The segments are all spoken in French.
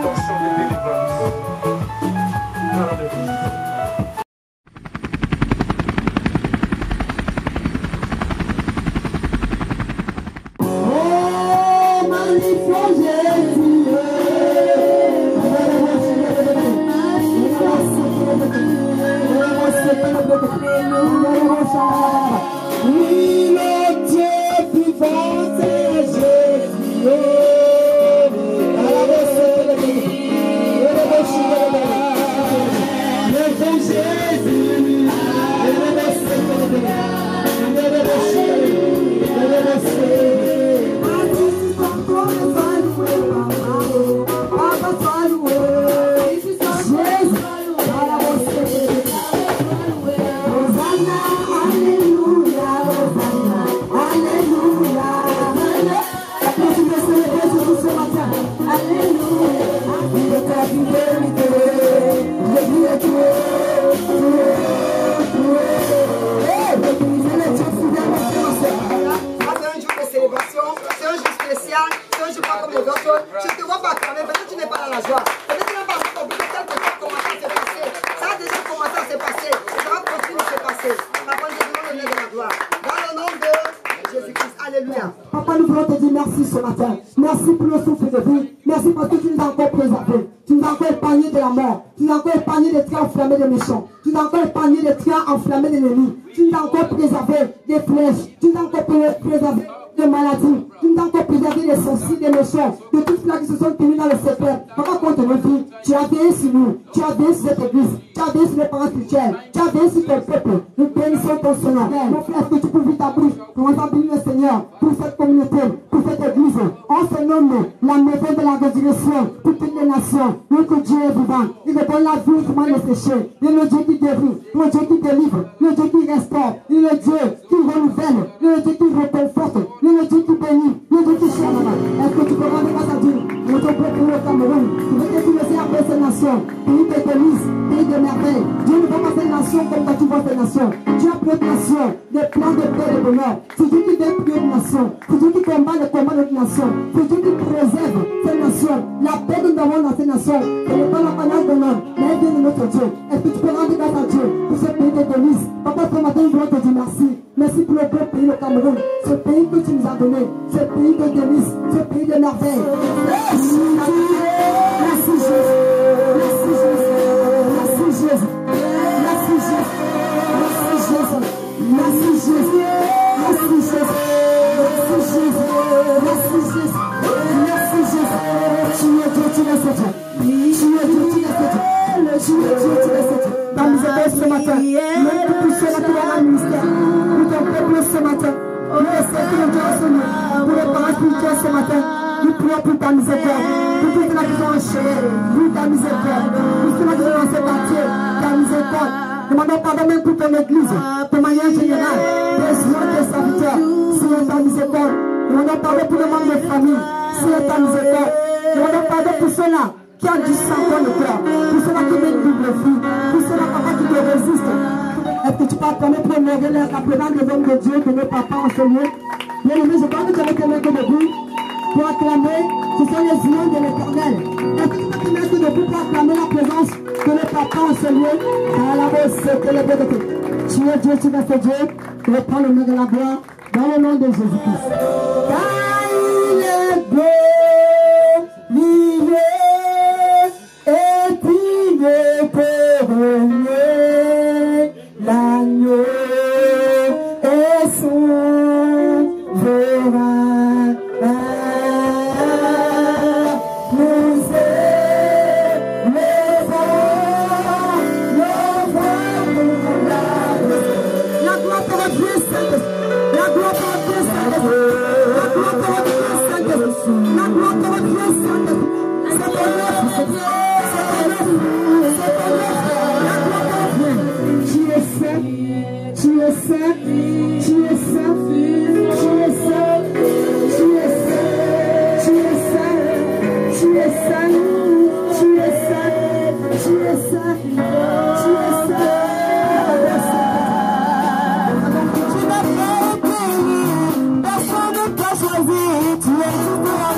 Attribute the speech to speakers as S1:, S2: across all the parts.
S1: Portion de délivrance. Alléluia.
S2: Papa, nous voulons te dire merci ce matin. Merci pour le souffle de vie. Merci parce que tu nous as encore préservés. Tu nous as encore épargné de la mort. Tu nous as encore épargné des traits enflammés des méchants. Tu nous as encore épargné des traits enflammés de l'ennemi. Tu nous as encore préservé des flèches. Tu nous as encore préservé des maladies. Tu nous as encore préservé des sorciers, des méchants, de tous ceux qui se sont tenus dans le secret. Papa, contre nos vies, tu as veillé sur nous. Tu as veillé sur cette église. Tu as veillé sur les parents spirituels. Tu as veillé sur ton peuple. Nous bénissons ton Seigneur. Mon frère, est-ce que tu peux vite ta bouche pour entendre bénir le Seigneur pour cette communauté, pour cette église. On se nomme la maison de la résurrection pour toutes les nations. Notre Dieu est vivant. Il ne donne la vie autrement desséchée. Il est le Dieu qui guérit, le Dieu qui délivre, le Dieu qui restaure. Il est le Dieu qui renouvelle, il est le Dieu qui réconforte, il est le Dieu qui bénit, il est le Dieu qui cherche. Est-ce que tu peux rendre grâce à Dieu? Notre peuple au Cameroun, tu veux que tu le sais après ces nations, pays de délices, pays de merveilles. Dieu ne voit pas ces nations comme quand tu vois ces nations. Dieu a pris une nation, des plans de paix et de bonheur. C'est Dieu qui vient prier une nation. C'est Dieu qui combat les combats de notre nation. C'est Dieu qui préserve ces nations. La paix que nous avons dans ces nations, ce n'est pas l'apanage de l'homme, mais elle vient de notre Dieu. Est-ce que tu peux rendre grâce à Dieu pour ce pays de délices? Papa, ce matin, je voulais te dire merci. Merci pour le beau pays, le Cameroun. Ce pays que tu nous as donné. Ce pays de délices. Ce pays de merveilles. Merci Jésus. Merci Jésus. Merci Jésus. Merci Jésus. Merci Jésus. Merci Jésus. Merci Jésus. Merci Jésus. Merci Jésus. Merci Jésus. Tu es Dieu, tu es Dieu. Tu es Dieu, tu es Dieu. Tu es Dieu, tu es Dieu. Dans mes épaules ce matin, même pour ceux qui ont un ministère, pour ton peuple ce matin, pour les secteurs de Dieu, pour les parents spirituels ce matin, nous prions pour ta miséricorde, pour tous ceux qui sont enchaînés, pour ta miséricorde, pour ceux qui sont dans ces quartiers, ta miséricorde. Demandons pardon même pour ton église, de manière générale, des tes serviteurs, c'est ta miséricorde. Demandons pardon pour le membre de famille, c'est ta miséricorde. Demandons pardon pour ceux-là qui ont du sang dans le cœur, pour ceux-là qui mènent double vie, pour ceux-là papa qui te résistent. Est-ce que tu peux acclamer pour honorer les appelants de l'homme de Dieu, de nos papas en ce lieu? Bien aimé, je parle de te mettre debout pour acclamer, ce sont les unions de l'Éternel. Est-ce que tu peux te mettre debout pour acclamer la présence de nos papas en ce lieu? Tu es Dieu, tu restes Dieu, reprends le nom de la gloire dans le nom de Jésus-Christ. Car il est beau, il est et il est couronné, l'agneau est souverain. Nous la gloire pour Dieu, la gloire pour Dieu, la gloire pour Dieu, la gloire pour Dieu, c'est ton œuvre, c'est ton œuvre, la gloire pour Dieu. Tu es saint, tu es saint, tu es saint, tu es saint, tu es saint, tu es saint, tu es saint, tu es saint, tu es saint, tu es saint. Tu n'as pas obéi, personne ne t'a choisi, tu es tout.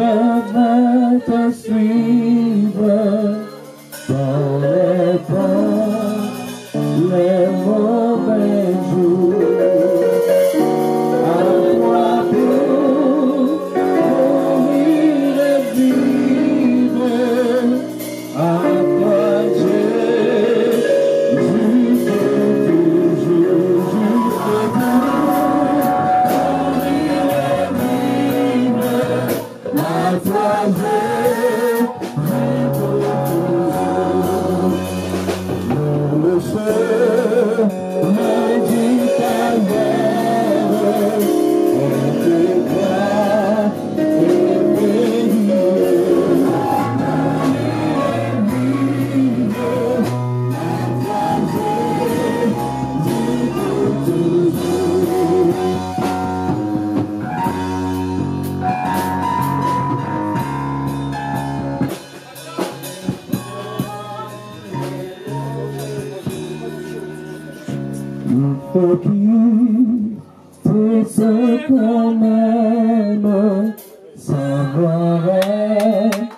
S1: veux te suivre dans les bons, les mauvais jours. À toi pour mourir et vivre. À toi Jésus, toujours, à toi le chemin du calvaire est plat et périlleux. Faut quitter ce qu'on aime, savoir être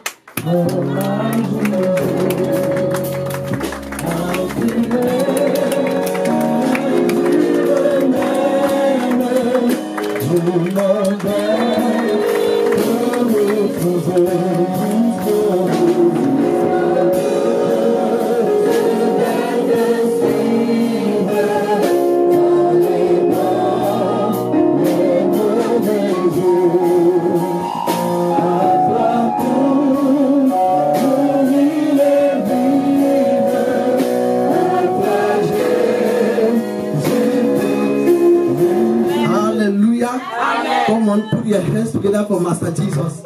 S3: Come on, put your hands together for Master Jesus.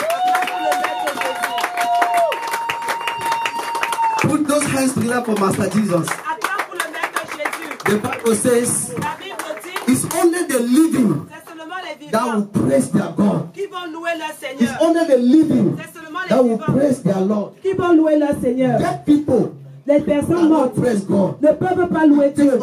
S3: Put those hands together for Master Jesus. The Bible says it's only the living that will praise their God. It's only the living that will praise their Lord. Dead people,
S2: les personnes mortes ne peuvent pas louer Dieu.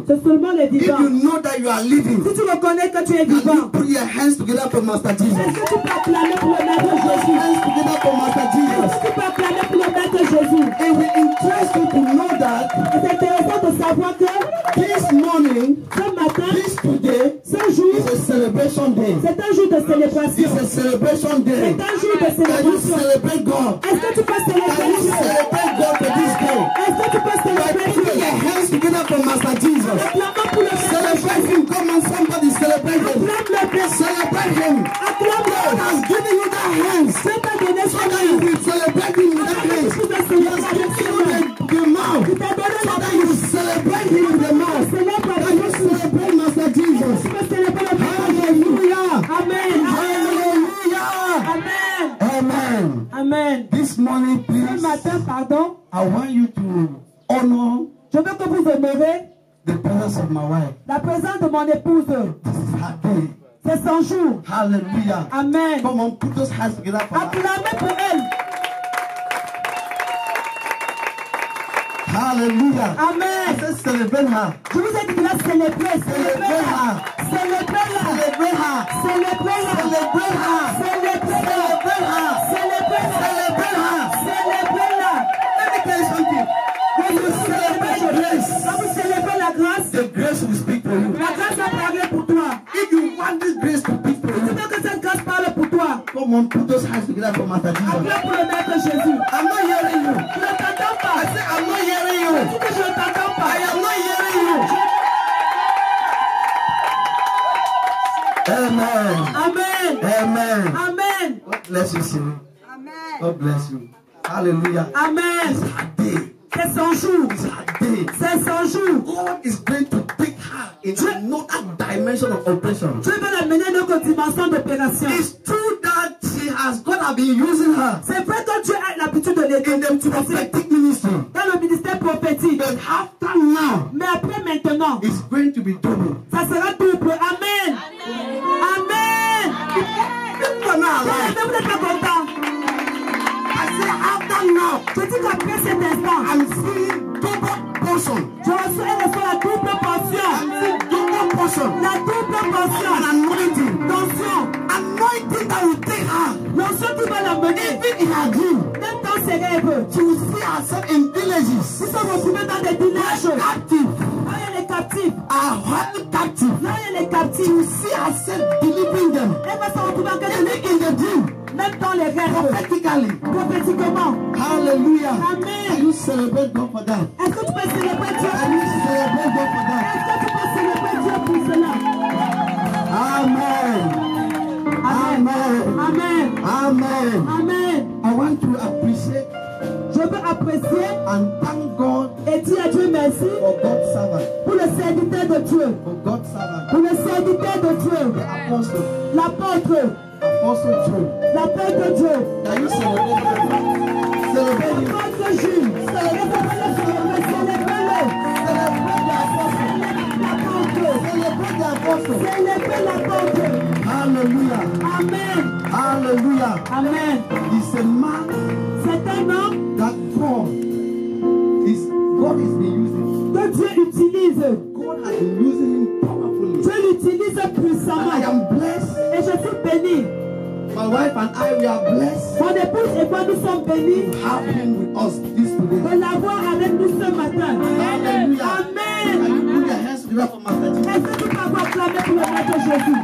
S2: C'est seulement les vivants.
S3: If you know that you are living,
S2: si tu reconnais que tu es vivant,
S3: put your hands together for Master Jesus.
S2: Est-ce que tu peux acclamer pour le Maître Jésus?
S3: Hands together for Master Jesus.
S2: Est-ce que tu peux acclamer pour le Maître Jésus?
S3: It will interest you to know that.
S2: C'est intéressant de savoir que
S3: this morning,
S2: ce matin,
S3: this today,
S2: ce jour,
S3: is a celebration day.
S2: C'est un jour de célébration.
S3: It's a celebration day.
S2: C'est un jour de
S3: Can you
S2: célébration.
S3: celebrate God?
S2: Est-ce que tu peux célébrer
S3: Can you
S2: Dieu?
S3: celebrate God for this day?
S2: Est-ce que tu peux célébrer
S3: Put
S2: Dieu?
S3: your hands together for Master Jesus.
S2: Acclamons pour le Maître
S3: Celebrate
S2: Jésus.
S3: him. Come on, somebody celebrate him.
S2: Acclame le Père.
S3: Celebrate him.
S2: Acclame-le.
S3: God has given you that hands.
S2: Dieu t'a donné
S3: So
S2: son
S3: that you
S2: main.
S3: will celebrate him with that hands.
S2: Tu peux
S3: He has
S2: célébrer avec
S3: given
S2: ses
S3: you
S2: mains.
S3: the mouth.
S2: Tu t'as donné
S3: So
S2: la
S3: that you
S2: bouche.
S3: celebrate him with the mouth.
S2: Célèbre
S3: Can
S2: avec
S3: you
S2: la bouche.
S3: celebrate Master Jesus?
S2: Tu peux célébrer le Père.
S3: Hallelujah.
S2: Amen.
S3: Hallelujah.
S2: Amen.
S3: Amen.
S2: Amen.
S3: This morning,
S2: Ce
S3: please,
S2: matin, pardon,
S3: I want you to honor
S2: je veux que vous honorez
S3: the presence of my wife.
S2: la présence de mon épouse.
S3: This is her day.
S2: C'est son jour.
S3: Hallelujah.
S2: Amen.
S3: Come on, put those hands together for her.
S2: Acclamez pour elle.
S3: Hallelujah. I
S2: Amen.
S3: said celebrate her.
S2: Je vous ai dit de la célébrer. Célébrez-la. Célébrez-la.
S3: Celebrate her.
S2: Célébrez-la.
S3: Celebrate her.
S2: Célébrez-la.
S3: Celebrate her.
S2: Célébrez-la.
S3: Celebrate her.
S2: Célébrez-la.
S3: Let me tell you something. When you celebrate grace,
S2: Quand vous célébrez la grâce,
S3: the grace will speak for you.
S2: la grâce va parler pour toi.
S3: If you want this grace to speak for
S2: Tu
S3: you,
S2: veux que cette grâce parle pour toi.
S3: come on, put those hands together for Master Jesus.
S2: Acclame pour le Maître Jésus.
S3: I'm not hearing you.
S2: Tu ne t'entends
S3: I
S2: pas.
S3: said I'm not hearing you.
S2: Tu dis que je ne t'entends pas.
S3: I am not hearing you. Amen.
S2: Amen.
S3: Amen.
S2: Amen.
S3: God bless you, Siri.
S2: Amen.
S3: God bless you. Hallelujah.
S2: Amen.
S3: It's her day.
S2: C'est son jour.
S3: It's her day.
S2: C'est son jour.
S3: God is going to take her into another dimension of operation.
S2: Dieu veut l'amener à une autre dimension d'opération.
S3: It's true that God has been using her
S2: C'est vrai que Dieu a l'habitude de l'aider
S3: in the prophetic ministry.
S2: dans le ministère prophétique.
S3: But after now,
S2: Mais après maintenant,
S3: it's going to be double.
S2: ça sera double. Amen. Amen.
S3: People are not alive.
S2: Vous n'êtes pas content.
S3: I say after now,
S2: Je dis qu'après cet instant,
S3: I'm seeing double portion.
S2: je reçois la double portion.
S3: I'm seeing double portion.
S2: La double portion.
S3: An anointing.
S2: L'onction.
S3: Anointing that will take her
S2: L'onction ce qui va l'amener.
S3: Even in our dream,
S2: Même dans ses rêves.
S3: she will see herself in villages.
S2: Nous sommes retrouvés dans des villages.
S3: Captive.
S2: Là, il y a les captifs.
S3: Are held captive.
S2: Là, il y a les captifs.
S3: She will see herself delivering them.
S2: Elle va se retrouver en quelque
S3: Even in the dream,
S2: même dans les rêves.
S3: prophetically.
S2: Prophétiquement.
S3: Hallelujah.
S2: Amen.
S3: Can you celebrate God for that?
S2: Est-ce que tu peux célébrer Dieu?
S3: Can you celebrate God for that?
S2: Est-ce que tu peux célébrer Dieu pour cela?
S3: Amen. Amen.
S2: Amen.
S3: Amen.
S2: Amen.
S3: I want to appreciate
S2: Je veux apprécier
S3: and thank God
S2: et dire à Dieu merci
S3: for God's servant.
S2: pour le serviteur de Dieu.
S3: For God's servant.
S2: Pour le serviteur de Dieu.
S3: The apostle.
S2: L'apôtre.
S3: Apostle Joe.
S2: L'apôtre de Dieu.
S3: Can you celebrate him? Celebrate him.
S2: L'apôtre Jules. Célébrez-le.
S3: Celebrate the apostle.
S2: Célébrez l'apôtre.
S3: Hallelujah.
S2: Amen.
S3: Hallelujah.
S2: Amen.
S3: He's a man
S2: C'est un homme
S3: that God is been using.
S2: que Dieu utilise.
S3: God has been using him powerfully.
S2: Dieu l'utilise
S3: And I
S2: puissamment.
S3: am blessed.
S2: Et je suis béni.
S3: My wife and I, we are blessed
S2: Mon épouse et moi, nous sommes bénis
S3: to have him with us this today.
S2: de l'avoir avec nous ce matin.
S3: Hallelujah. Can
S2: Amen.
S3: you put your hands together for Master Jesus?
S2: Est-ce que tu peux avoir acclamé pour le maître Jésus?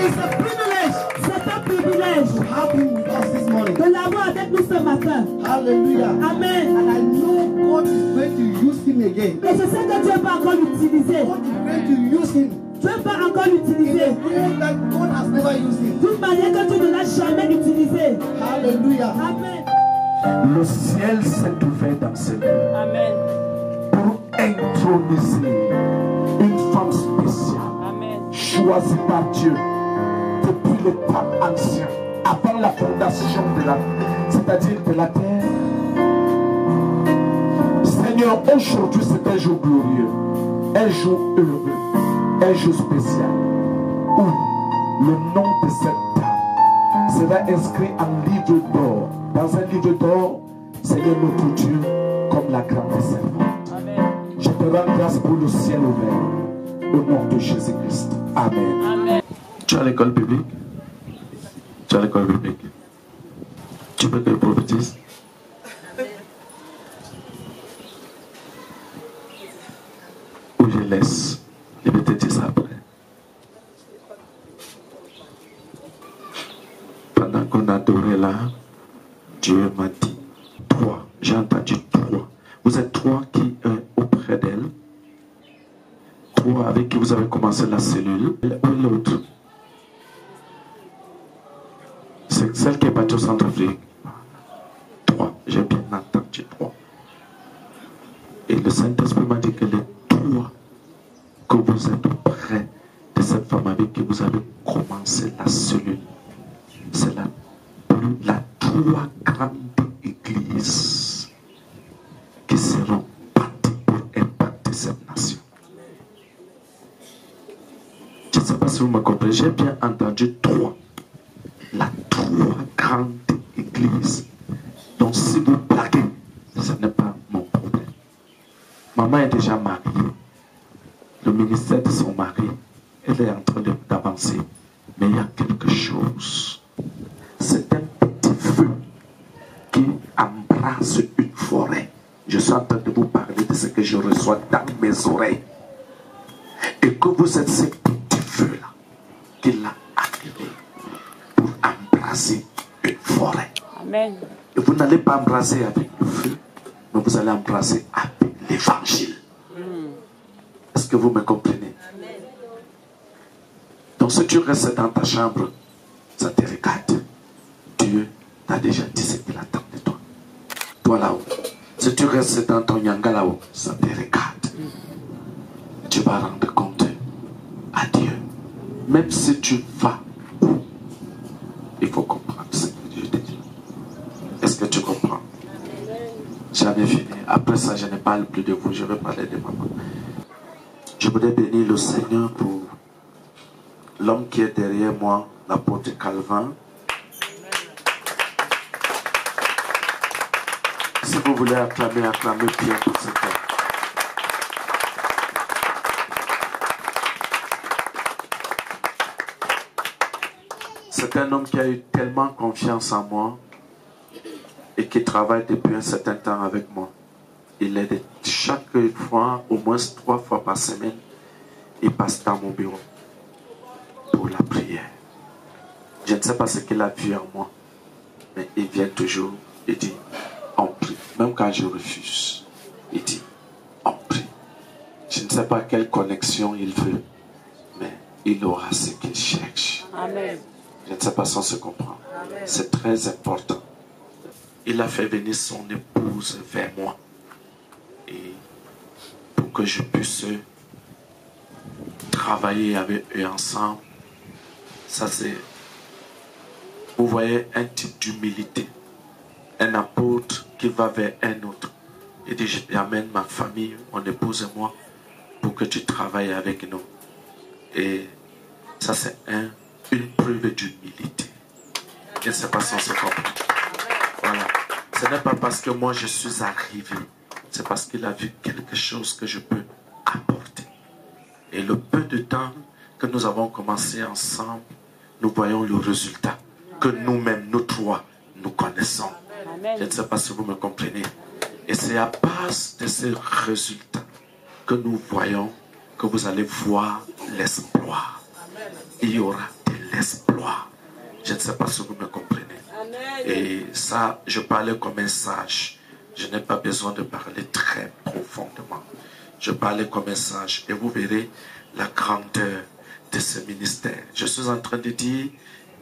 S3: It's a privilege
S2: C'est un privilège
S3: to have him with us this morning.
S2: de l'avoir avec nous ce matin.
S3: Hallelujah.
S2: Amen.
S3: And I know God is going to use him again.
S2: Et je sais que Dieu va encore l'utiliser.
S3: God is going to use him
S2: Dieu va encore
S3: in a
S2: l'utiliser
S3: way that God has never used him.
S2: d'une manière que Dieu ne l'a jamais utilisé.
S3: Hallelujah.
S2: Amen.
S1: Le ciel s'est ouvert dans ce lieu
S2: Amen.
S1: pour introniser une femme spéciale,
S2: Amen.
S1: choisie par Dieu depuis le temps ancien, avant la fondation de la, c'est-à-dire de la terre. Seigneur, aujourd'hui c'est un jour glorieux, un jour heureux, un jour spécial, où le nom de cette dame sera inscrit en livre d'or. Dans un livre d'or, Seigneur notre Dieu, comme la grande servante.
S2: Amen.
S1: Je te rends grâce pour le ciel ouvert, au nom de Jésus-Christ. Amen.
S2: Amen.
S4: Tu as l'école biblique? Tu as l'école biblique? Tu veux que je prophétise? Ou je laisse? Je vais te dire ça après. Pendant qu'on adorait là, Dieu m'a dit 3. J'ai entendu 3. Vous êtes 3 qui est auprès d'elle. 3 avec qui vous avez commencé la cellule. Ou l'autre? C'est celle qui est partie au Centrafrique. 3. J'ai bien entendu 3. Et le Saint-Esprit m'a dit que les 3 que vous êtes auprès de cette femme avec qui vous avez commencé la cellule, c'est la 3 grandes églises qui seront bâties pour impacter cette nation. Je ne sais pas si vous me comprenez, j'ai bien entendu 3. La 3 grandes églises. Donc si vous blaguez, ce n'est pas mon problème. Maman est déjà mariée. Le ministère de son mari, elle est en train d'avancer. Mais il y a quelque chose. C'est un petit feu qui embrasse une forêt. Je suis en train de vous parler de ce que je reçois dans mes oreilles. Et que vous êtes ce petit feu-là qui l'a activé pour embrasser une forêt.
S2: Amen.
S4: Et vous n'allez pas embrasser avec le feu, mais vous allez embrasser avec l'évangile. Est-ce que vous me comprenez? Donc si tu restes dans ta chambre, ça te regarde. Dieu t'a déjà dit ce qu'il attend de toi. Toi là-haut. Si tu restes dans ton yanga là-haut, ça te regarde. Tu vas rendre compte à Dieu. Même si tu vas où, il faut comprendre ce que Dieu te dit. Est-ce que tu comprends? J'en ai fini. Après ça, je ne parle plus de vous. Je vais parler de maman. Je voudrais bénir le Seigneur pour l'homme qui est derrière moi, l'apôtre Calvin. Si vous voulez acclamer, acclamez bien pour cet homme. C'est un homme qui a eu tellement confiance en moi et qui travaille depuis un certain temps avec moi. Il est chaque fois, au moins 3 fois par semaine, il passe dans mon bureau pour la prière. Je ne sais pas ce qu'il a vu en moi, mais il vient toujours et dit, on prie. Même quand je refuse, il dit, on prie. Je ne sais pas quelle connexion il veut, mais il aura ce qu'il cherche.
S5: Amen.
S4: Je ne sais pas si on se comprend. C'est très important. Il a fait venir son épouse vers moi. Et pour que je puisse travailler avec eux ensemble. Ça c'est, vous voyez, un type d'humilité. Un apôtre qui va vers un autre. Il dit, j'amène ma famille, mon épouse et moi, pour que tu travailles avec nous. Et ça c'est une preuve d'humilité. Je ne sais pas si on se comprend. Voilà. Ce n'est pas parce que moi je suis arrivé. C'est parce qu'il a vu quelque chose que je peux apporter. Et le peu de temps que nous avons commencé ensemble, nous voyons le résultat que nous-mêmes, nous trois, nous connaissons. Je ne sais pas si vous me comprenez. Et c'est à base de ces résultats que nous voyons que vous allez voir l'exploit. Il y aura de l'exploit. Je ne sais pas si vous me comprenez. Et ça, je parlais comme un sage. Je n'ai pas besoin de parler très profondément. Je parlais comme un sage. Et vous verrez la grandeur de ce ministère. Je suis en train de dire,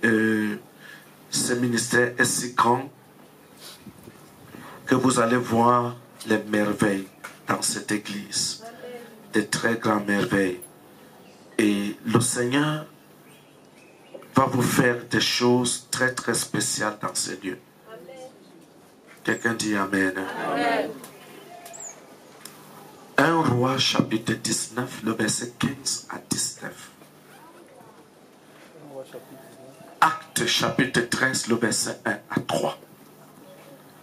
S4: ce ministère est si grand que vous allez voir les merveilles dans cette église. Des très grandes merveilles. Et le Seigneur va vous faire des choses très très spéciales dans ces lieux. Quelqu'un dit Amen.
S5: Amen.
S4: 1 Roi chapitre 19, le verset 15 à 19. Acte chapitre 13, le verset 1 à 3.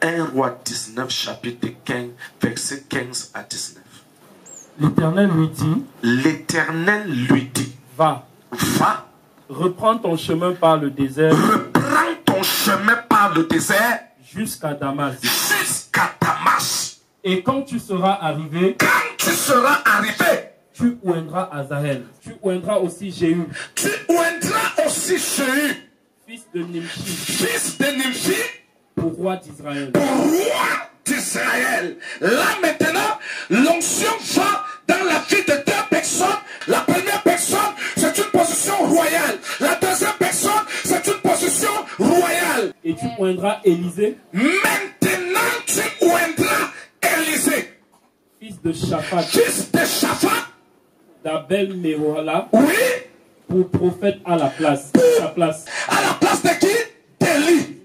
S4: 1 Roi 19, chapitre 15, verset 15 à 19.
S6: L'Éternel lui dit.
S4: L'Éternel lui dit.
S6: Va.
S4: Va.
S6: Reprends ton chemin par le désert.
S4: Reprends ton chemin par le désert.
S6: Jusqu'à Damas.
S4: Jusqu'à Damas.
S6: Et quand tu seras arrivé.
S4: Quand tu seras arrivé.
S6: Tu oindras Azaël. Tu oindras aussi Jéhu.
S4: Tu oindras aussi Jéhu.
S6: Fils de Nimshi.
S4: Fils de Nimshi.
S6: Pour roi d'Israël.
S4: Pour roi d'Israël. Là maintenant, l'onction va dans la vie de deux personnes. La première personne, c'est une position royale. La deuxième personne, c'est une position royale.
S6: Et tu oindras Élisée.
S4: Maintenant, tu oindras Élisée.
S6: Fils de Shaphat.
S4: Fils de Shaphat.
S6: D'Abel Mehola.
S4: Oui.
S6: Pour prophète à la place. Sa place.
S4: À la place de qui? D'Élie.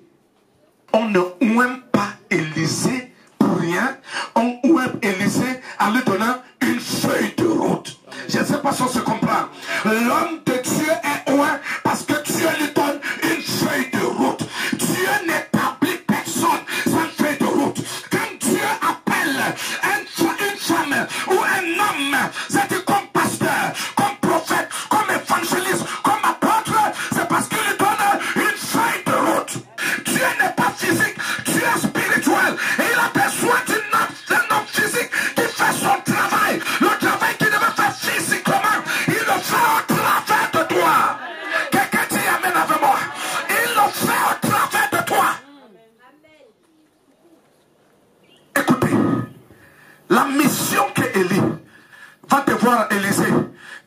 S4: On ne ouime pas Élisée pour rien. On ouime Élisée en lui donnant une feuille de route. Je ne sais pas si on se comprend. L'homme de Dieu est ouin parce que Dieu lui donne une feuille de route. Dieu n'établit personne sans feuille de route. Quand Dieu appelle une femme ou un homme, c'est comme pasteur, comme prophète, comme évangéliste, comme apôtre, c'est parce qu'il lui donne une feuille de route. Dieu n'est pas physique, Dieu est spirituel. Et il a besoin d'un homme physique qui fait son travail. Le travail qu'il devait faire physiquement, il le fait au travers de toi. Quelqu'un dit Amen avec moi. Il le fait au travers de toi. Écoutez, la mission que Élie va devoir, Élisée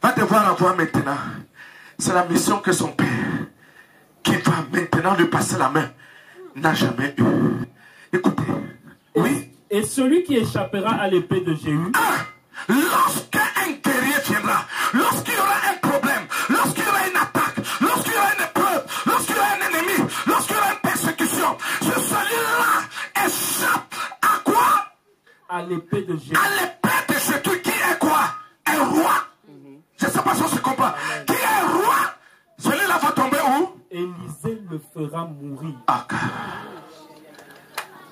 S4: va devoir avoir maintenant, c'est la mission que son père, qui va maintenant lui passer la main, n'a jamais eu. Écoutez, oui.
S6: Et celui qui échappera à l'épée de Jéhu.
S4: Lorsqu'un guerrier viendra, lorsqu'il y aura un problème, lorsqu'il y aura une attaque, lorsqu'il y aura une épreuve, lorsqu'il y aura un ennemi, lorsqu'il y aura une persécution, celui-là échappe à quoi?
S6: À l'épée de Jéhu.
S4: À l'épée de Jéhu qui est quoi? Un roi. Je ne sais pas si on se comprend. Qui est un roi? Celui-là va tomber où?
S6: Élisée le fera mourir.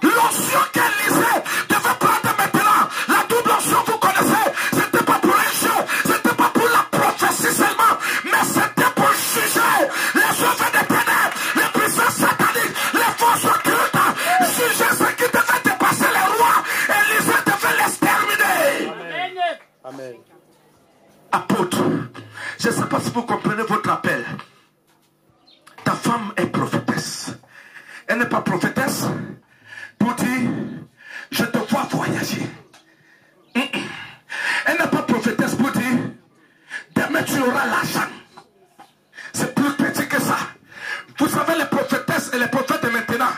S4: L'onction qu'Élisée devait prendre maintenant, la double onction, vous connaissez, c'était pas pour un jeu, c'était pas pour la prophétie seulement, mais c'était pour juger les œuvres des ténèbres. femme est prophétesse. Elle n'est pas prophétesse pour dire, je te vois voyager. Elle n'est pas prophétesse pour dire, demain tu auras l'argent. C'est plus petit que ça. Vous savez, les prophétesses et les prophètes de maintenant,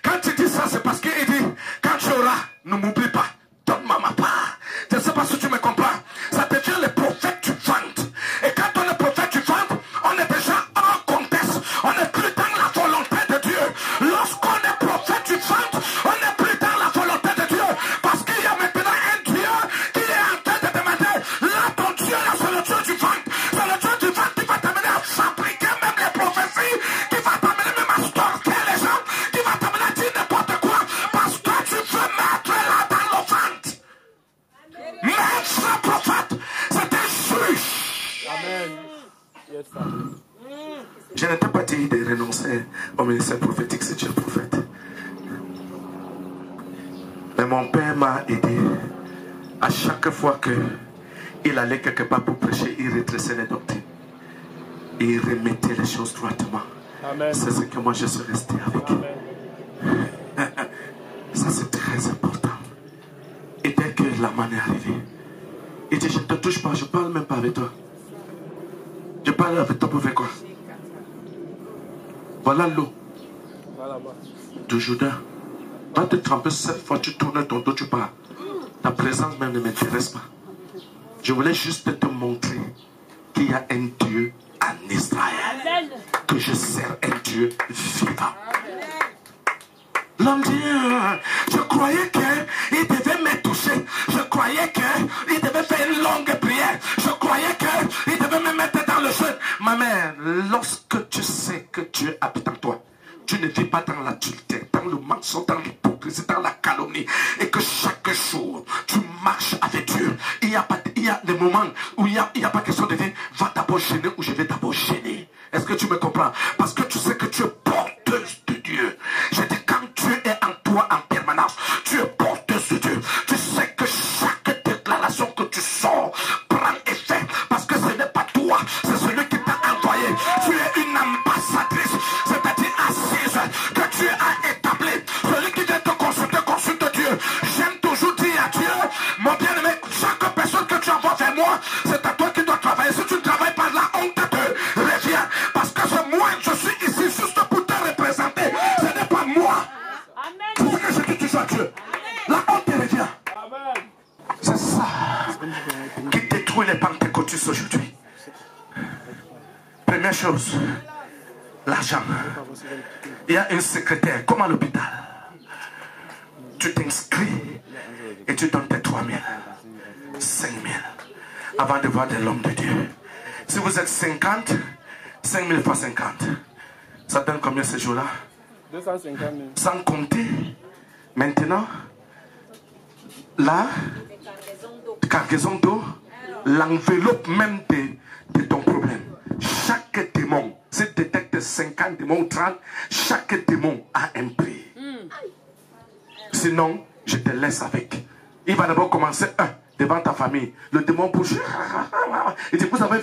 S4: quand tu dis ça, c'est parce qu'il dit, quand tu auras, ne m'oublie pas, donne-moi ma part. Je ne sais pas si tu me comprends. Ça devient les prophètes du ventre. Et quand on est prophète du ventre, on est déjà en contexte. On n'est plus dans la volonté de Dieu. Lorsqu'on est prophète du ventre, on n'est plus dans la volonté de Dieu. Parce qu'il y a maintenant un Dieu qui est en train de demander, là ton Dieu, là c'est le Dieu du ventre. C'est le Dieu du ventre qui va t'amener à fabriquer même les prophéties, qui va t'amener même à storker les gens, qui va t'amener à dire n'importe quoi. Parce que tu veux mettre là dans le ventre. Maître prophète, c'est un juge.
S6: Amen. Yes, sir.
S4: Je n'étais pas dit de renoncer au ministère prophétique si tu es prophète. Mais mon père m'a aidé. À chaque fois qu'il allait quelque part pour prêcher, il redressait les doctrines. Et il remettait les choses droitement. C'est ce que moi je suis resté avec. Ça c'est très important. Et dès que la main est arrivée, il dit, je ne te touche pas, je ne parle même pas avec toi. Je parle avec toi pour faire quoi? Voilà l'eau de Judas. Va te tremper 7 fois, tu tournes ton dos, tu pars. Ta présence même ne m'intéresse pas. Je voulais juste te montrer qu'il y a un Dieu en Israël. Que je sers un Dieu vivant. L'homme dit, je croyais qu'il devait me toucher. Je croyais qu'il devait faire une longue prière. Je croyais qu'il devait me mettre dans le jeûne. Ma mère, lorsque tu sais que Dieu habite en toi, tu ne vis pas dans l'adultère, dans le mensonge, dans l'hypocrisie, dans la calomnie. Et que chaque jour, tu marches avec Dieu. Il y a des moments où il n'y a pas question de dire, va d'abord gêner ou je vais d'abord gêner. Est-ce que tu me comprends? Parce que tu sais que tu es porteuse de Dieu. Je dis, quand Dieu est en toi en permanence, tu es porteuse de Dieu. Tu sais que chaque déclaration que tu sors prend effet. Parce que ce n'est pas toi, c'est celui qui t'a envoyé. Tu es une ambassadrice, c'est-à-dire assise, que Dieu a établi. Celui qui vient te consulter, consulte Dieu. J'aime toujours dire à Dieu, mon bien-aimé, chaque personne que tu envoies vers moi, c'est à toi qui dois travailler. Si tu ne travailles pas, la honte te revient. Parce que c'est moi, je suis ici juste pour te représenter. Ce n'est pas moi. C'est ce que je dis toujours à Dieu. La honte te revient. C'est ça qui détruit les pentecôtistes aujourd'hui. Première chose, l'argent. Il y a un secrétaire, comme à l'hôpital. Tu t'inscris et tu donnes tes 3 000, 5 000 avant de voir de l'homme de Dieu. Si vous êtes 50, 5 000 fois 50, ça donne combien ce jour-là?
S6: 250 000.
S4: Sans compter, maintenant, la cargaison d'eau, l'enveloppe même de ton problème. Chaque démon, si tu détectes 50 démons ou 30, chaque démon a un prix. Sinon, je te laisse avec. Il va d'abord commencer devant ta famille. Le démon bouge. Il dit, vous avez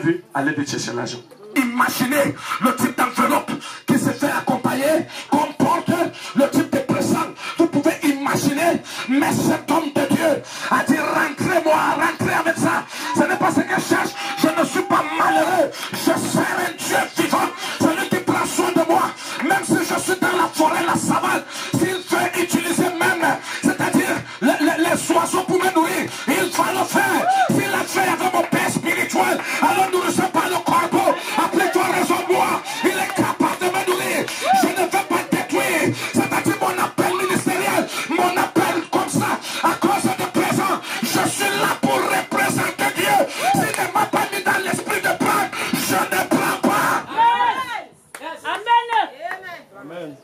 S4: vu? Allez vite chercher l'argent. Imaginez le type d'enveloppe qui se fait accompagner, comporte le type de présent. Vous pouvez imaginer, mais cet homme de Dieu a dit, rentrez avec ça. Ce n'est pas ce que je cherche. Je ne suis pas malheureux. Je sers un Dieu vivant. Celui qui prend soin de moi. Même si je suis dans la forêt, la savane, s'il veut utiliser même, c'est-à-dire les oiseaux pour me nourrir, il va le faire. S'il a fait avec mon père spirituel, alors nourrissez pas le corbeau. Appelez-toi raison moi. Il est capable de me nourrir. Je ne veux pas détruire. C'est-à-dire mon appel ministériel, mon appel comme ça, à cause de présent, je suis là pour représenter Dieu. S'il ne m'a pas mis dans l'esprit de prendre, je ne prends pas.
S6: Amen.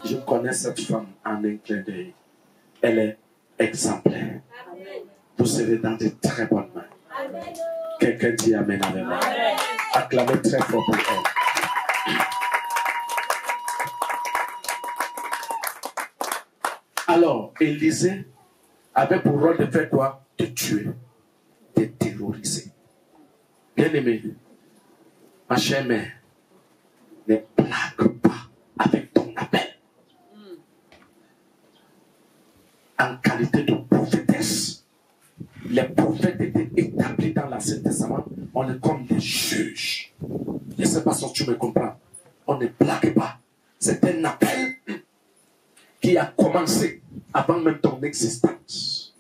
S4: Je connais cette femme en un clin d'œil. Elle est exemplaire. Vous serez dans de très bonnes mains. Quelqu'un dit Amen avec moi. Acclamez très fort pour elle. Alors, Élisée avait pour rôle de faire quoi? De tuer, de terroriser. Bien aimé, Ma chère mère, ne blague pas avec ton appel. En qualité de prophétesse, les prophètes étaient établis dans l'Ancien Testament, on est comme des juges. Je ne sais pas si tu me comprends. On ne blague pas. C'est un appel qui a commencé avant même ton existence.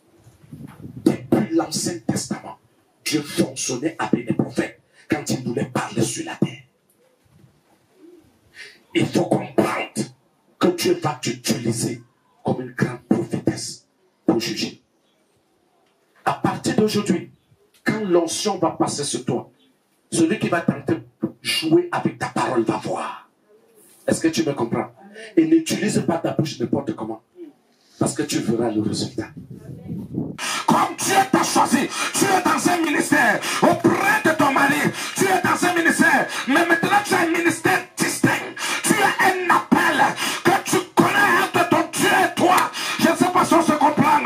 S4: Depuis l'Ancien Testament, Dieu fonctionnait avec les prophètes quand il voulait parler sur la terre. Il faut comprendre que Dieu va t'utiliser comme une grande prophétesse pour juger. À partir d'aujourd'hui, quand l'onction va passer sur toi, celui qui va tenter de jouer avec ta parole va voir. Est-ce que tu me comprends? Et n'utilise pas ta bouche n'importe comment. Parce que tu verras le résultat. Comme Dieu t'a choisi, tu es dans un ministère auprès de ton mari, tu es dans un ministère, mais maintenant tu as un ministère distinct. Tu as un appel que tu connais entre ton Dieu et toi. Je ne sais pas si on se comprend.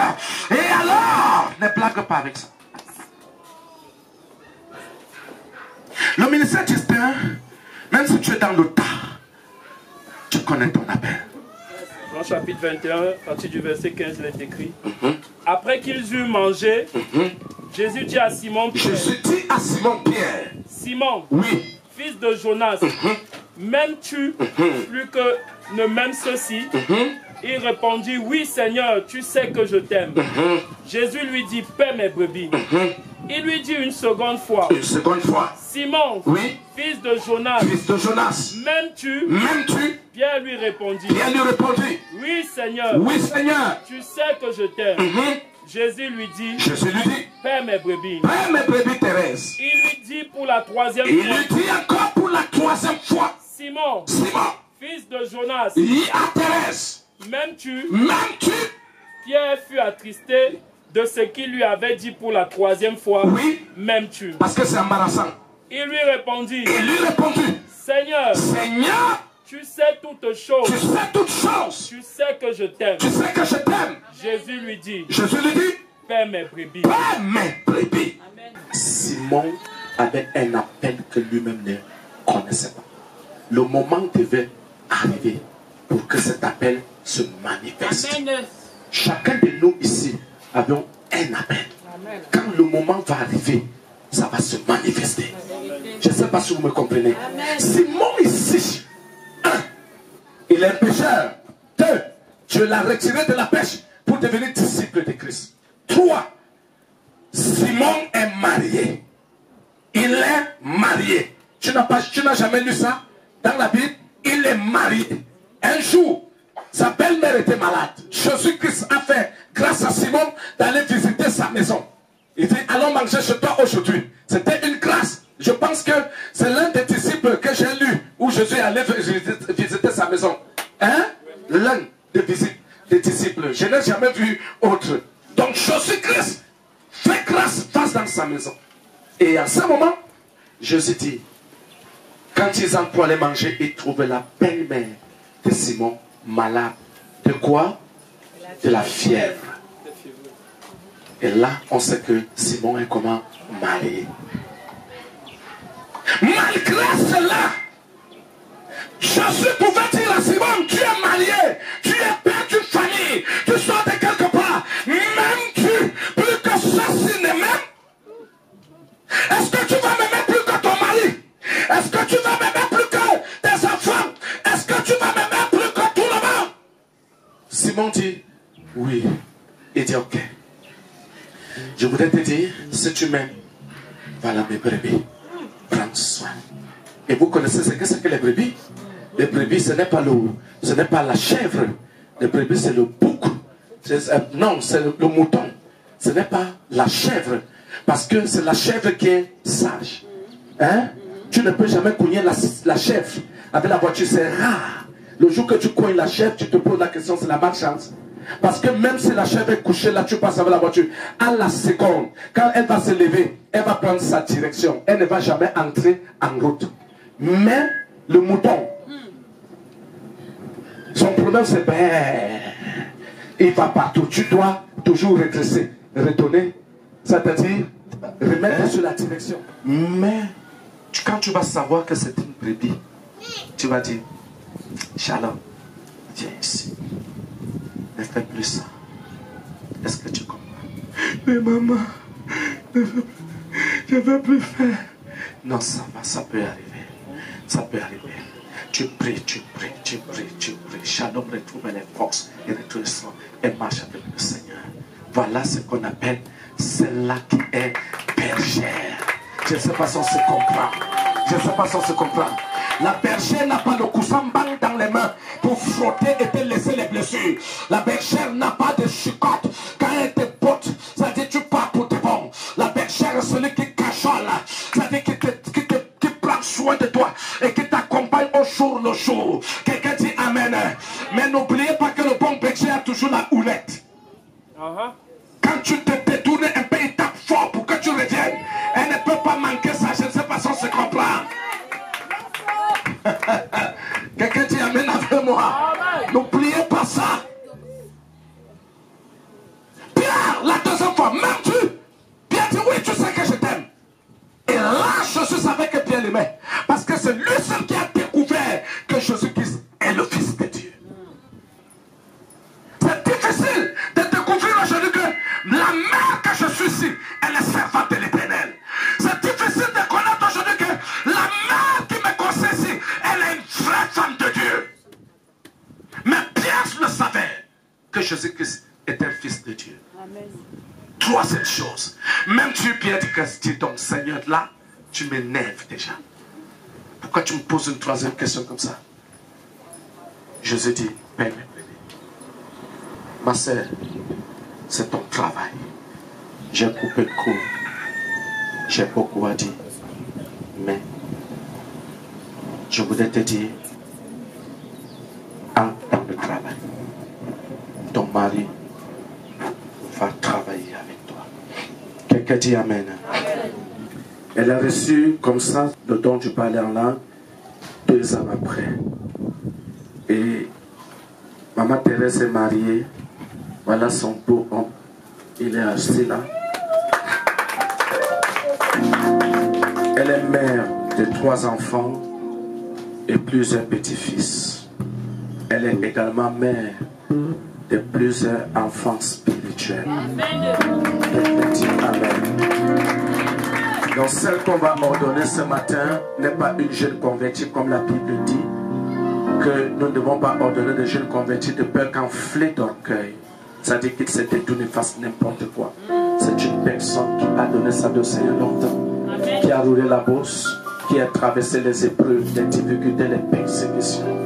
S4: Et alors, ne blague pas avec ça. Le ministère distinct, même si tu es dans le tas, tu connais ton appel.
S6: Jean chapitre 21, à partir du verset 15, il est écrit. Après qu'ils eurent mangé, Jésus dit à Simon Pierre.
S4: Jésus dit à Simon Pierre.
S6: Simon,
S4: Oui.
S6: fils de Jonas, m'aimes-tu plus que ne m'aime ceci? Il répondit, oui Seigneur, tu sais que je t'aime. Jésus lui dit, paie mes brebis. Il lui dit une seconde fois.
S4: Une seconde fois.
S6: Simon,
S4: Oui.
S6: fils de Jonas, m'aimes-tu?
S4: M'aimes-tu?
S6: Pierre lui répondit.
S4: Pierre lui répondit.
S6: Oui Seigneur.
S4: Oui Seigneur.
S6: Tu sais que je t'aime. Jésus lui dit.
S4: Jésus lui dit.
S6: Paie mes brebis.
S4: Paie mes brebis Thérèse.
S6: Il lui dit pour la troisième
S4: Il
S6: fois.
S4: lui dit encore pour la troisième fois.
S6: Simon,
S4: Simon,
S6: fils de Jonas,
S4: dis à Thérèse.
S6: m'aimes-tu?
S4: M'aimes-tu?
S6: Pierre fut attristé de ce qu'il lui avait dit pour la troisième fois.
S4: Oui.
S6: M'aimes-tu?
S4: Parce que c'est embarrassant.
S6: Il lui répondit.
S4: Il lui répondit.
S6: Seigneur,
S4: Seigneur,
S6: tu sais toutes choses.
S4: tu sais toutes choses.
S6: Tu sais que je t'aime.
S4: Tu sais que je t'aime.
S6: Jésus lui dit.
S4: Jésus lui dit.
S6: Paie mes brebis.
S4: Paie mes brebis.
S6: Amen.
S4: Simon avait un appel que lui-même ne connaissait pas. Le moment devait arriver pour que cet appel se manifeste.
S6: Amen.
S4: Chacun de nous ici avions un appel.
S6: Amen.
S4: Quand le moment va arriver, ça va se manifester. Je ne sais pas si vous me comprenez.
S6: Amen.
S4: Simon ici, 1, il est un pécheur. 2, Dieu l'a retiré de la pêche pour devenir disciple de Christ. 3, Simon est marié. Il est marié. Tu n'as jamais lu ça dans la Bible? Il est marié. Un jour, sa belle-mère était malade. Jésus-Christ a fait grâce à Simon d'aller visiter sa maison. Il dit, allons manger chez toi aujourd'hui. C'était une grâce. Je pense que c'est l'un des disciples que j'ai lu où Jésus allait visiter sa maison. Hein? L'un des disciples. Je n'ai jamais vu autre. Donc Jésus-Christ fait grâce, passe dans sa maison. Et à ce moment, Jésus dit, quand ils entrent pour aller manger, ils trouvent la belle-mère de Simon malade. De quoi? De la fièvre. Et là, on sait que Simon est comment? Marié. Malgré cela, Jésus pouvait dire à Simon, tu es marié, tu es père d'une famille, tu sors de quelque part, m'aimes-tu plus que ceci ne m'aime? Est-ce que tu vas m'aimer plus que ton mari? Est-ce que tu vas m'aimer plus que tes enfants? Est-ce que tu vas m'aimer plus que tout le monde? Simon dit, oui. Il dit, ok. Je voudrais te dire, si tu m'aimes, voilà mes brebis. Prends soin. Et vous connaissez ce que c'est que les brebis? Les brebis, ce n'est pas la chèvre. Les brebis, c'est le bouc. Non, c'est le mouton. Ce n'est pas la chèvre. Parce que c'est la chèvre qui est sage. Hein? Tu ne peux jamais cogner la chèvre avec la voiture. C'est rare. Le jour que tu cognes la chèvre, tu te poses la question, c'est la malchance. Parce que même si la chèvre est couchée là, tu passes avec la voiture. À la seconde, quand elle va se lever, elle va prendre sa direction. Elle ne va jamais entrer en route. Mais le mouton, son problème c'est il va partout. Tu dois toujours redresser, retourner, c'est-à-dire remettre sur la direction. Mais Quand tu vas savoir que c'est une brebis, tu vas dire, Shalom, viens ici. Ne fais plus ça. Est-ce que tu comprends? Mais maman, je ne veux plus faire. Non, ça va, ça peut arriver. Ça peut arriver. Tu pries, tu pries, tu pries, tu pries. Shalom, retrouve les forces et retrouve le sang et marche avec le Seigneur. Voilà ce qu'on appelle celle-là qui est bergère. Je ne sais pas si on se comprend. Je ne sais pas si on se comprend. La bergère n'a pas le coussin bang dans les mains pour frotter et te laisser les blessures. La bergère n'a pas de chicotte. Quand elle te botte, ça dit tu pars pour te bon. La bergère est celui qui cachole. Ça dit qui prend soin de toi et qui t'accompagne au jour le jour. Quelqu'un dit Amen. Mais n'oubliez pas que le bon berger a toujours la houlette. Quand tu te détournes un peu, il tape fort pour que tu reviennes. Elle ne peut pas manquer ça. Je ne sais pas si on se comprend. Quelqu'un dit Amen avec moi. N'oubliez pas ça. Pierre, la deuxième fois, m'aimes-tu? Pierre dit oui, tu sais que je t'aime. Et là, Jésus savait que Pierre l'aimait. Parce que c'est lui seul qui a découvert que Jésus-Christ est le Fils de Dieu. C'est difficile de découvrir aujourd'hui que la mère que je suis ici, elle est servante de l'Éternel. C'est difficile de connaître aujourd'hui que la mère qui me conseille ici, elle est une vraie femme de Dieu. Mais Pierre le savait que Jésus-Christ est un fils de Dieu. Amen. Troisième chose, même tu Pierre dit donc Seigneur là, tu m'énerves déjà. Pourquoi tu me poses une troisième question comme ça? Jésus dit, paie mes brebis. Ma sœur, c'est ton travail. J'ai coupé court. J'ai beaucoup à dire. Mais je voudrais te dire, entre dans le travail. Ton mari va travailler avec toi. Quelqu'un dit Amen. Amen. Elle a reçu comme ça le don du parler en langue 2 ans après. Et Maman Thérèse est mariée. Voilà son beau homme. Il est assis là. Elle est mère de 3 enfants et plusieurs petits-fils. Elle est également mère de plusieurs enfants spirituels. Amen. Donc celle qu'on va ordonner ce matin n'est pas une jeune convertie comme la Bible dit, que nous ne devons pas ordonner de jeunes convertis de peur qu'enflés d'orgueil. C'est-à-dire qu'il se détourne et fasse n'importe quoi. C'est une personne qui a donné sa vie au Seigneur longtemps, qui a roulé la bourse, qui a traversé les épreuves, les difficultés, les persécutions,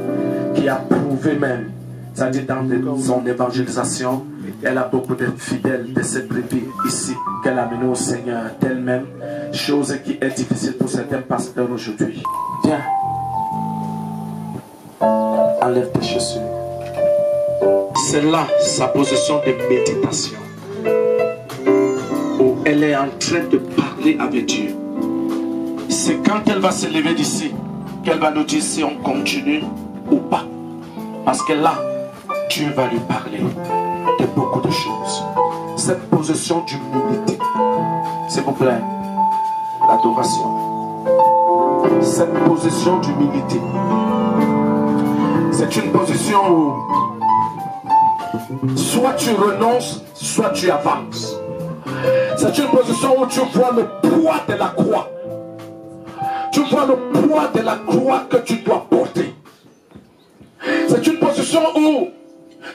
S4: qui a prouvé même, c'est-à-dire dans son évangélisation, elle a beaucoup de fidèles de cette brebis ici qu'elle a mené au Seigneur d'elle-même, chose qui est difficile pour certains pasteurs aujourd'hui. Viens, enlève tes chaussures. C'est là sa position de méditation, où elle est en train de parler avec Dieu. C'est quand elle va se lever d'ici qu'elle va nous dire si on continue ou pas. Parce que là, Dieu va lui parler de beaucoup de choses. Cette position d'humilité, s'il vous plaît, l'adoration. Cette position d'humilité, c'est une position où soit tu renonces, soit tu avances. C'est une position où tu vois le poids de la croix. Tu vois le poids de la croix que tu dois porter. C'est une position où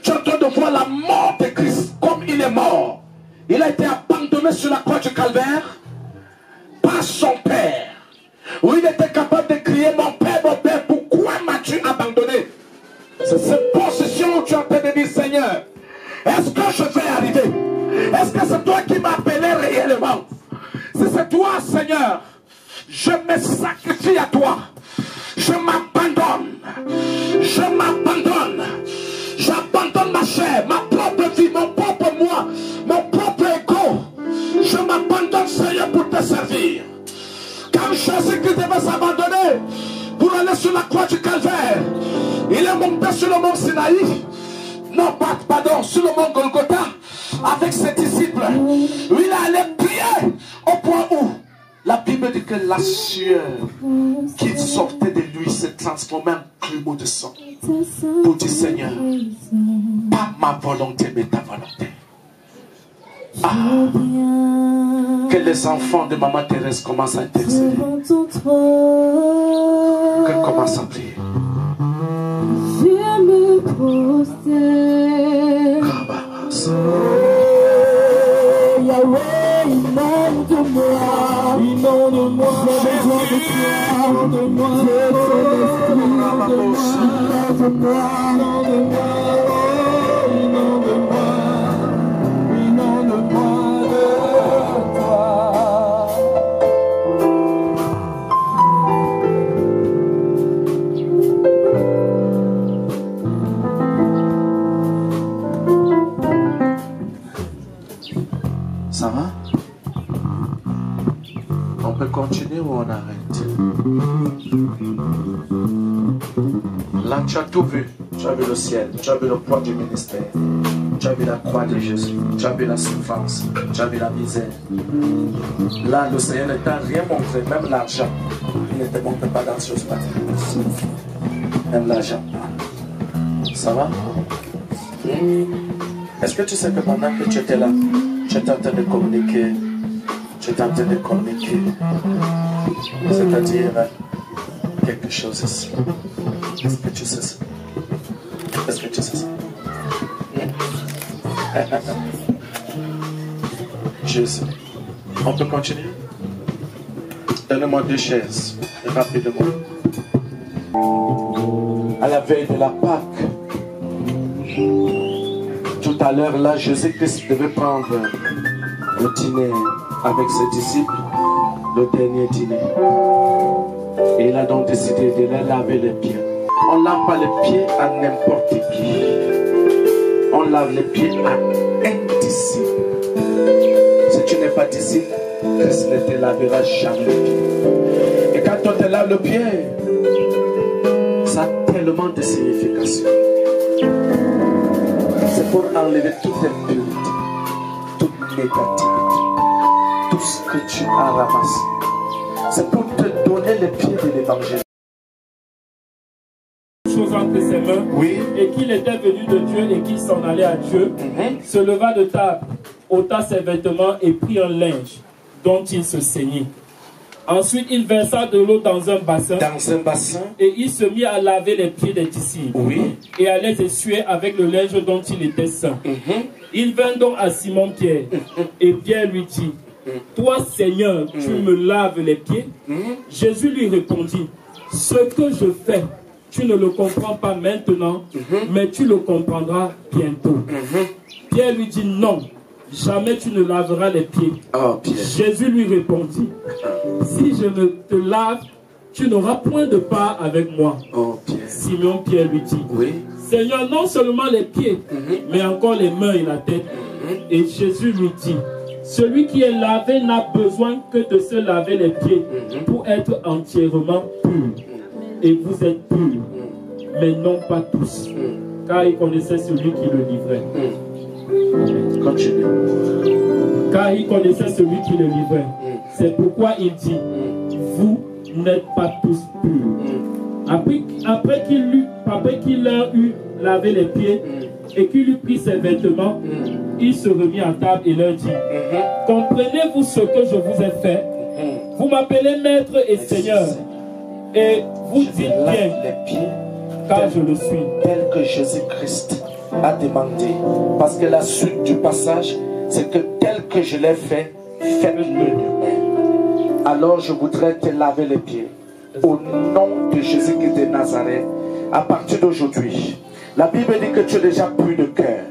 S4: tu es en train de voir la mort de Christ comme il est mort. Il a été abandonné sur la croix du calvaire par son Père. Où il était capable de crier, mon Père, pourquoi m'as-tu abandonné? C'est cette position où tu es en train de dire, Seigneur, est-ce que je vais arriver? Est-ce que c'est toi qui m'as appelé réellement? Si c'est toi, Seigneur, je me sacrifie à toi. Je m'abandonne. Je m'abandonne. J'abandonne ma chair, ma propre vie, mon propre moi, mon propre ego. Je m'abandonne, Seigneur, pour te servir. Quand Jésus-Christ devait s'abandonner pour aller sur la croix du calvaire, il est monté sur le mont Sinaï. Non, pardon, sur le mont Golgotha avec ses disciples. Il est allé prier au point où La Bible dit que la sueur qui sortait de lui se transformait en grumeau de sang. Pour dire, Seigneur, pas ma volonté, mais ta volonté. Ah, que les enfants de Maman Thérèse commencent à intercéder. Qu'elle commence à prier.
S5: Je me prosterne.
S2: Yahweh, inonde-moi, inonde-moi, j'ai besoin de toi, inonde-moi, inonde-moi, inonde-moi de toi.
S4: Ça va? On peut continuer ou on arrête? Là, tu as tout vu. Tu as vu le ciel, tu as vu le poids du ministère, tu as vu la croix de Jésus, tu as vu la souffrance, tu as vu la misère. Là, le Seigneur ne t'a rien montré, même l'argent. Il ne te montre pas dans ce choses matérielles. Même l'argent. Ça va? Est-ce que tu sais que pendant que tu étais là, tu étais en train de communiquer, c'est-à-dire quelque chose ici. Est-ce que tu sais ça? Est-ce que tu sais ça? Jésus. On peut continuer? Donne-moi 2 chaises, rapidement. À la veille de la Pâque, tout à l'heure, là, Jésus-Christ devait prendre le dîner avec ses disciples, le dernier dîner. Et il a donc décidé de leur laver les pieds. On ne lave pas les pieds à n'importe qui. On lave les pieds à un disciple. Si tu n'es pas disciple, Christ ne te lavera jamais les pieds. Et quand on te lave le pied, ça a tellement de signification. C'est pour enlever toute impureté, toute négativité, tout ce que tu as ramassé. C'est pour te donner les pieds de l'évangile.
S6: Chose entre ses mains,
S4: Oui.
S6: Et qu'il était venu de Dieu et qu'il s'en allait à Dieu, se leva de table, ôta ses vêtements et prit un linge dont il se ceignit. Ensuite, il versa de l'eau dans un bassin. Et il se mit à laver les pieds des disciples.
S4: Oui.
S6: Et à les essuyer avec le linge dont il était saint. Il vint donc à Simon-Pierre. Et Pierre lui dit, toi, Seigneur, tu me laves les pieds? Jésus lui répondit, ce que je fais, tu ne le comprends pas maintenant, mais tu le comprendras bientôt. Pierre lui dit, non, jamais tu ne laveras les pieds.
S4: Oh, Pierre.
S6: Jésus lui répondit, si je ne te lave, tu n'auras point de part avec moi.
S4: Oh, Pierre.
S6: Simon-Pierre lui dit,
S4: Oui.
S6: Seigneur, non seulement les pieds, mais encore les mains et la tête. Et Jésus lui dit, celui qui est lavé n'a besoin que de se laver les pieds pour être entièrement pur. Et vous êtes purs, mais non pas tous, car il connaissait celui qui le livrait.
S4: Continue.
S6: Car il connaissait celui qui le livrait. C'est pourquoi il dit, vous n'êtes pas tous purs. Après qu'il leur eut lavé les pieds et qu'il eut pris ses vêtements, il se remit à table et leur dit, comprenez-vous ce que je vous ai fait? Vous m'appelez maître et seigneur, et vous dites bien,
S4: les pieds
S6: car je le suis.
S4: Tel que Jésus-Christ a demandé. Parce que la suite du passage, c'est que tel que je l'ai fait, faites-le de même. Alors je voudrais te laver les pieds. Au nom de Jésus-Christ de Nazareth, à partir d'aujourd'hui, la Bible dit que tu es déjà pur de cœur.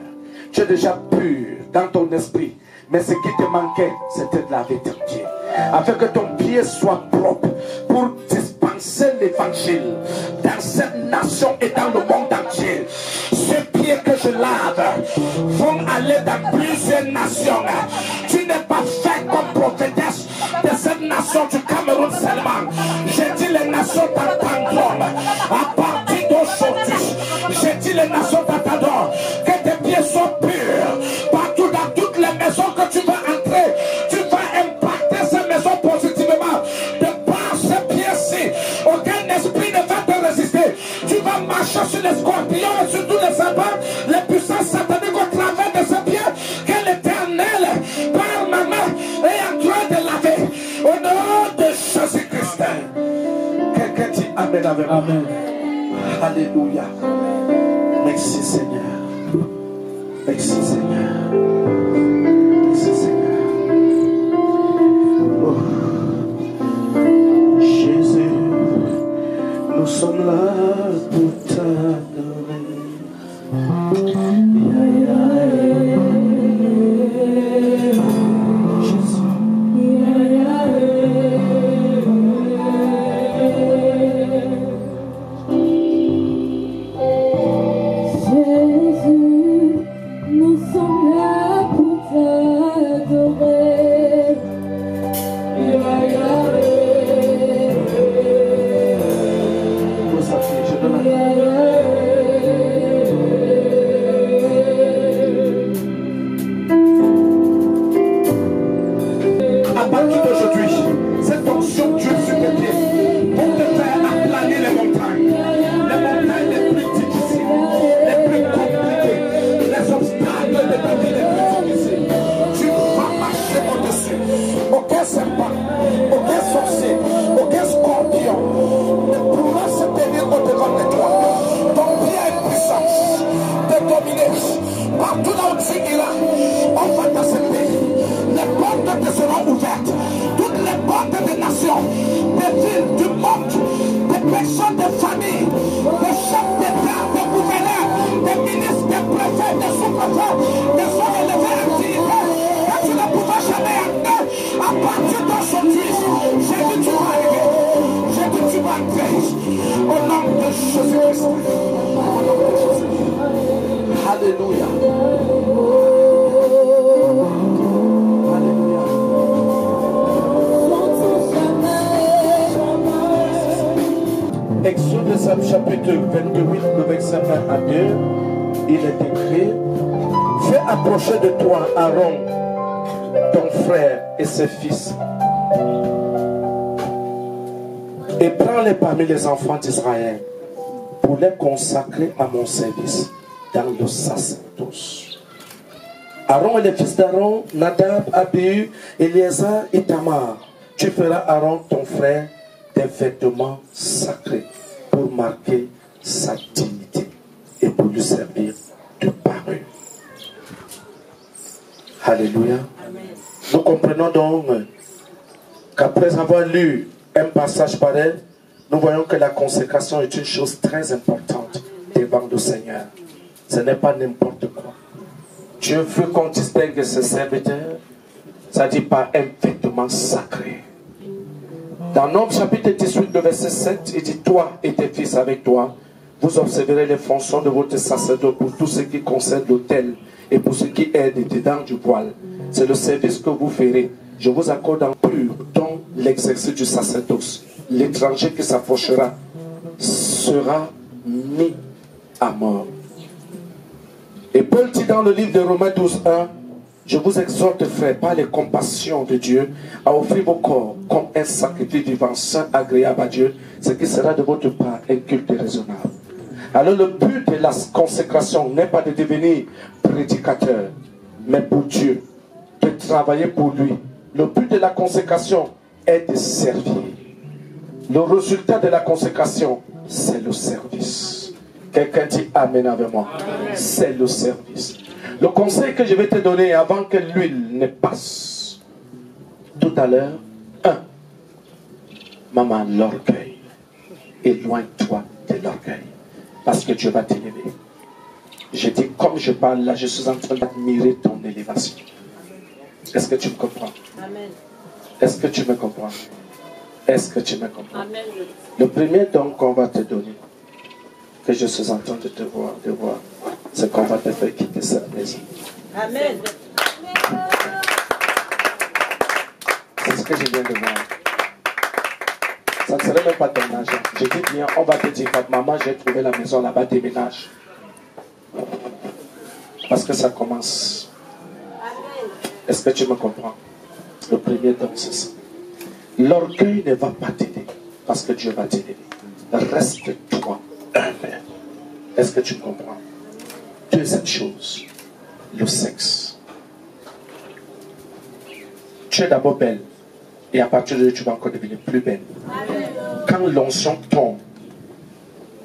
S4: Tu es déjà pur dans ton esprit. Mais ce qui te manquait, c'était de laver tes pieds. Afin que ton pied soit propre pour dispenser l'évangile dans cette nation et dans le monde entier. Ces pieds que je lave vont aller dans plusieurs nations. Tu n'es pas fait comme prophétesse de cette nation du Cameroun seulement. J'ai dit les nations t'entendront. À partir d'aujourd'hui, j'ai dit les nations t'entendront. Que tes pieds soient purs. Partout dans toutes les maisons que tu vas entrer, tu vas impacter ces maisons positivement.
S1: sur les scorpions et sur tous les serpents, les puissances sataniques au travers de ses pieds, que l'Éternel, par ma main, est en train de laver. Au nom de Jésus-Christ. Quelqu'un dit Amen avec moi. Amen. Alléluia. Merci Seigneur. Merci Seigneur. Merci Seigneur. Oh. Jésus, nous sommes là pour t'adorer. Exode chapitre 28, le verset 1 à 2, il est écrit: fais approcher de toi Aaron, ton frère et ses fils, et prends-les parmi les enfants d'Israël pour les consacrer à mon service dans le sacerdoce. Aaron et les fils d'Aaron, Nadab, Abihu, Éléazar et Tamar. Tu feras Aaron, ton frère, des vêtements sacrés pour marquer sa dignité et pour lui servir de parure. Alléluia. Amen. Nous comprenons donc qu'après avoir lu un passage pareil, nous voyons que la consécration est une chose très importante devant le Seigneur. Ce n'est pas n'importe quoi. Dieu veut qu'on distingue ses serviteurs, ça dit par un vêtement sacré. Dans Nombre chapitre 18, le verset 7, il dit: toi et tes fils avec toi, vous observerez les fonctions de votre sacerdoce pour tout ce qui concerne l'autel et pour ce qui est dedans du voile. C'est le service que vous ferez. Je vous accorde en pur dans l'exercice du sacerdoce. L'étranger qui s'approchera sera mis à mort. Et Paul dit dans le livre de Romains 12, 1, je vous exhorte, frères, par les compassions de Dieu, à offrir vos corps comme un sacrifice vivant, saint, agréable à Dieu, ce qui sera de votre part un culte raisonnable. Alors le but de la consécration n'est pas de devenir prédicateur, mais pour Dieu, de travailler pour lui. Le but de la consécration est de servir. Le résultat de la consécration, c'est le service. Quelqu'un dit Amen avec moi. C'est le service. Le conseil que je vais te donner avant que l'huile ne passe tout à l'heure: 1. Maman, l'orgueil. Éloigne-toi de l'orgueil. Parce que Dieu va t'élever. Je dis, comme je parle là, je suis en train d'admirer ton élévation. Est-ce que tu me comprends? Amen. Est-ce que tu me comprends? Est-ce que tu me comprends? Amen. Le premier don qu'on va te donner, que je suis en train de te voir, c'est qu'on va te faire quitter cette maison. Amen. C'est ce que je viens de voir. Ça ne serait même pas ton argent. Je dis bien, on va te dire, maman, j'ai trouvé la maison là-bas, déménage. Parce que ça commence. Est-ce que tu me comprends? Le premier don, c'est ça. L'orgueil ne va pas t'aider, parce que Dieu va t'aider. Reste-toi humble.
S4: Est-ce que tu comprends? Deuxième chose, le sexe. Tu es d'abord belle. Et à partir de là, tu vas encore devenir plus belle. Quand l'onction tombe,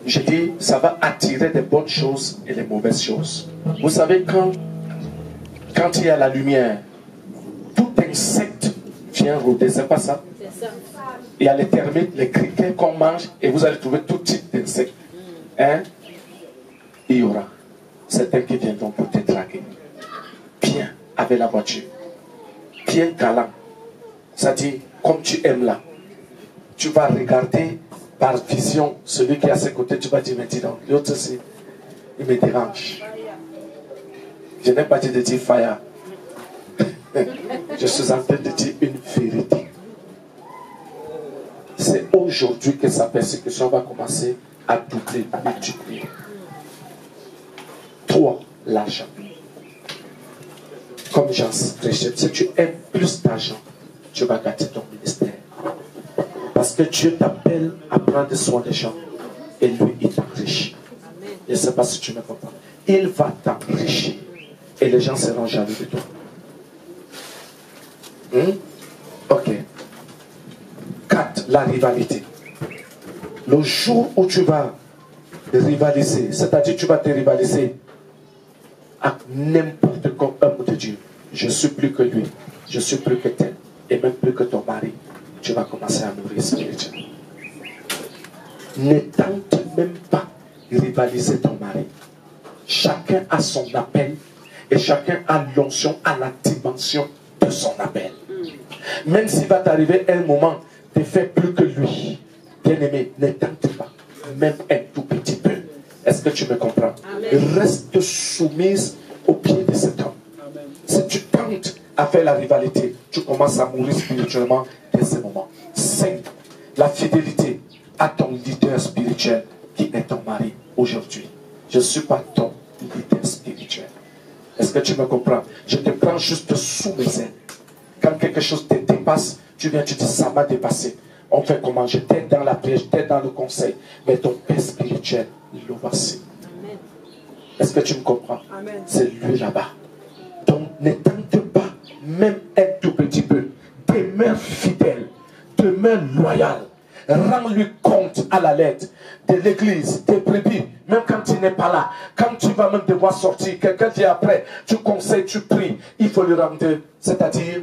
S4: je dis, ça va attirer des bonnes choses et les mauvaises choses. Vous savez, quand il y a la lumière, tout insecte vient rôder, c'est pas ça? Il y a les termites, les criquets qu'on mange, et vous allez trouver tout type d'insectes. Hein? Il y aura certains qui viendront pour te draguer. Bien avec la voiture. Bien galant. Ça dit, comme tu aimes là, tu vas regarder par vision celui qui est à ses côtés, tu vas dire, mais dis donc, l'autre aussi, il me dérange. Je n'ai pas dit de dire fire. Je suis en train de dire une vérité. C'est aujourd'hui que sa persécution va commencer à doubler, à multiplier. 3, l'argent. Comme Jean prêchait, si tu aimes plus d'argent, tu vas gâter ton ministère. Parce que Dieu t'appelle à prendre soin des gens. Et lui, il t'enrichit. Je ne sais pas si tu me comprends. Il va t'enrichir. Et les gens seront jaloux de toi. Ok. 4. La rivalité. Le jour où tu vas rivaliser, c'est-à-dire tu vas te rivaliser à n'importe quel homme de Dieu. Je suis plus que lui. Je suis plus que tel. Et même plus que ton mari. Tu vas commencer à nourrir spirituellement. Ne tente même pas rivaliser ton mari. Chacun a son appel et chacun a l'onction à la dimension de son appel. Même s'il va t'arriver un moment de faire plus que lui, bien-aimé, ne tente pas, même un tout petit peu. Est-ce que tu me comprends? Amen. Reste soumise au pied de cet homme. Amen. Si tu tentes à faire la rivalité, tu commences à mourir spirituellement dès ce moment. 5. La fidélité à ton leader spirituel qui est ton mari aujourd'hui. Je ne suis pas ton leader spirituel. Est-ce que tu me comprends? Je te prends juste sous mes ailes. Quand quelque chose te dépasse, tu viens, tu dis, ça m'a dépassé. On fait comment? Je t'aide dans la prière, je t'aide dans le conseil. Mais ton père spirituel, le voici. Est-ce que tu me comprends? C'est lui là-bas. Donc, ne tente pas, même un tout petit peu. Demeure fidèle, demeure loyal. Rends-lui compte à la lettre de l'église, des brebis, même quand il n'est pas là. Quand tu vas même devoir sortir, quelqu'un vient après, tu conseilles, tu pries, il faut lui rendre, c'est-à-dire,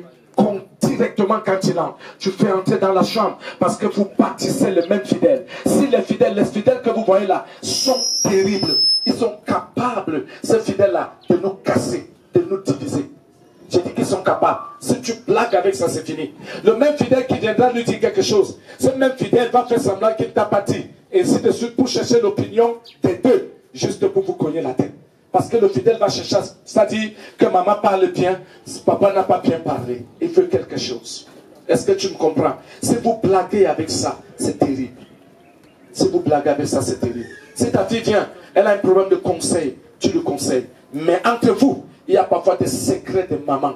S4: directement quand il entre, tu fais entrer dans la chambre parce que vous bâtissez les mêmes fidèles. Si les fidèles que vous voyez là sont terribles, ils sont capables, ces fidèles-là, de nous casser, de nous diviser. J'ai dit qu'ils sont capables. Si tu blagues avec ça, c'est fini. Le même fidèle qui viendra lui dire quelque chose, ce même fidèle va faire semblant qu'il t'a pas dit. Et ainsi de suite pour chercher l'opinion des deux, juste pour vous cogner la tête. Parce que le fidèle va chercher, c'est-à-dire que maman parle bien, papa n'a pas bien parlé. Il veut quelque chose. Est-ce que tu me comprends? Si vous blaguez avec ça, c'est terrible. Si vous blaguez avec ça, c'est terrible. Si ta fille vient, elle a un problème de conseil, tu le conseilles. Mais entre vous, il y a parfois des secrets de maman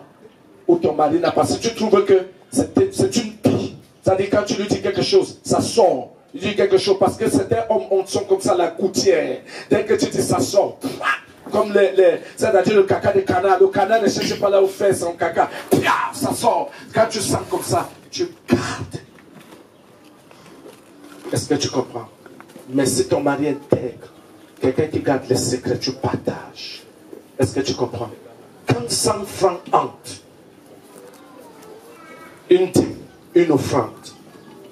S4: où ton mari n'a pas. Si tu trouves que c'est une pie, c'est-à-dire quand tu lui dis quelque chose, ça sort. Il dit quelque chose parce que certains hommes sont comme ça, la gouttière. Dès que tu dis ça sort, comme c'est-à-dire le caca des canards. Le canard ne cherche pas là où faire son caca. Ça sort. Quand tu sens comme ça, tu gardes. Est-ce que tu comprends? Mais si ton mari est intègre, quelqu'un qui garde les secrets, tu partages. Est-ce que tu comprends? Quand 100 francs entrent, une dîme, une offrande,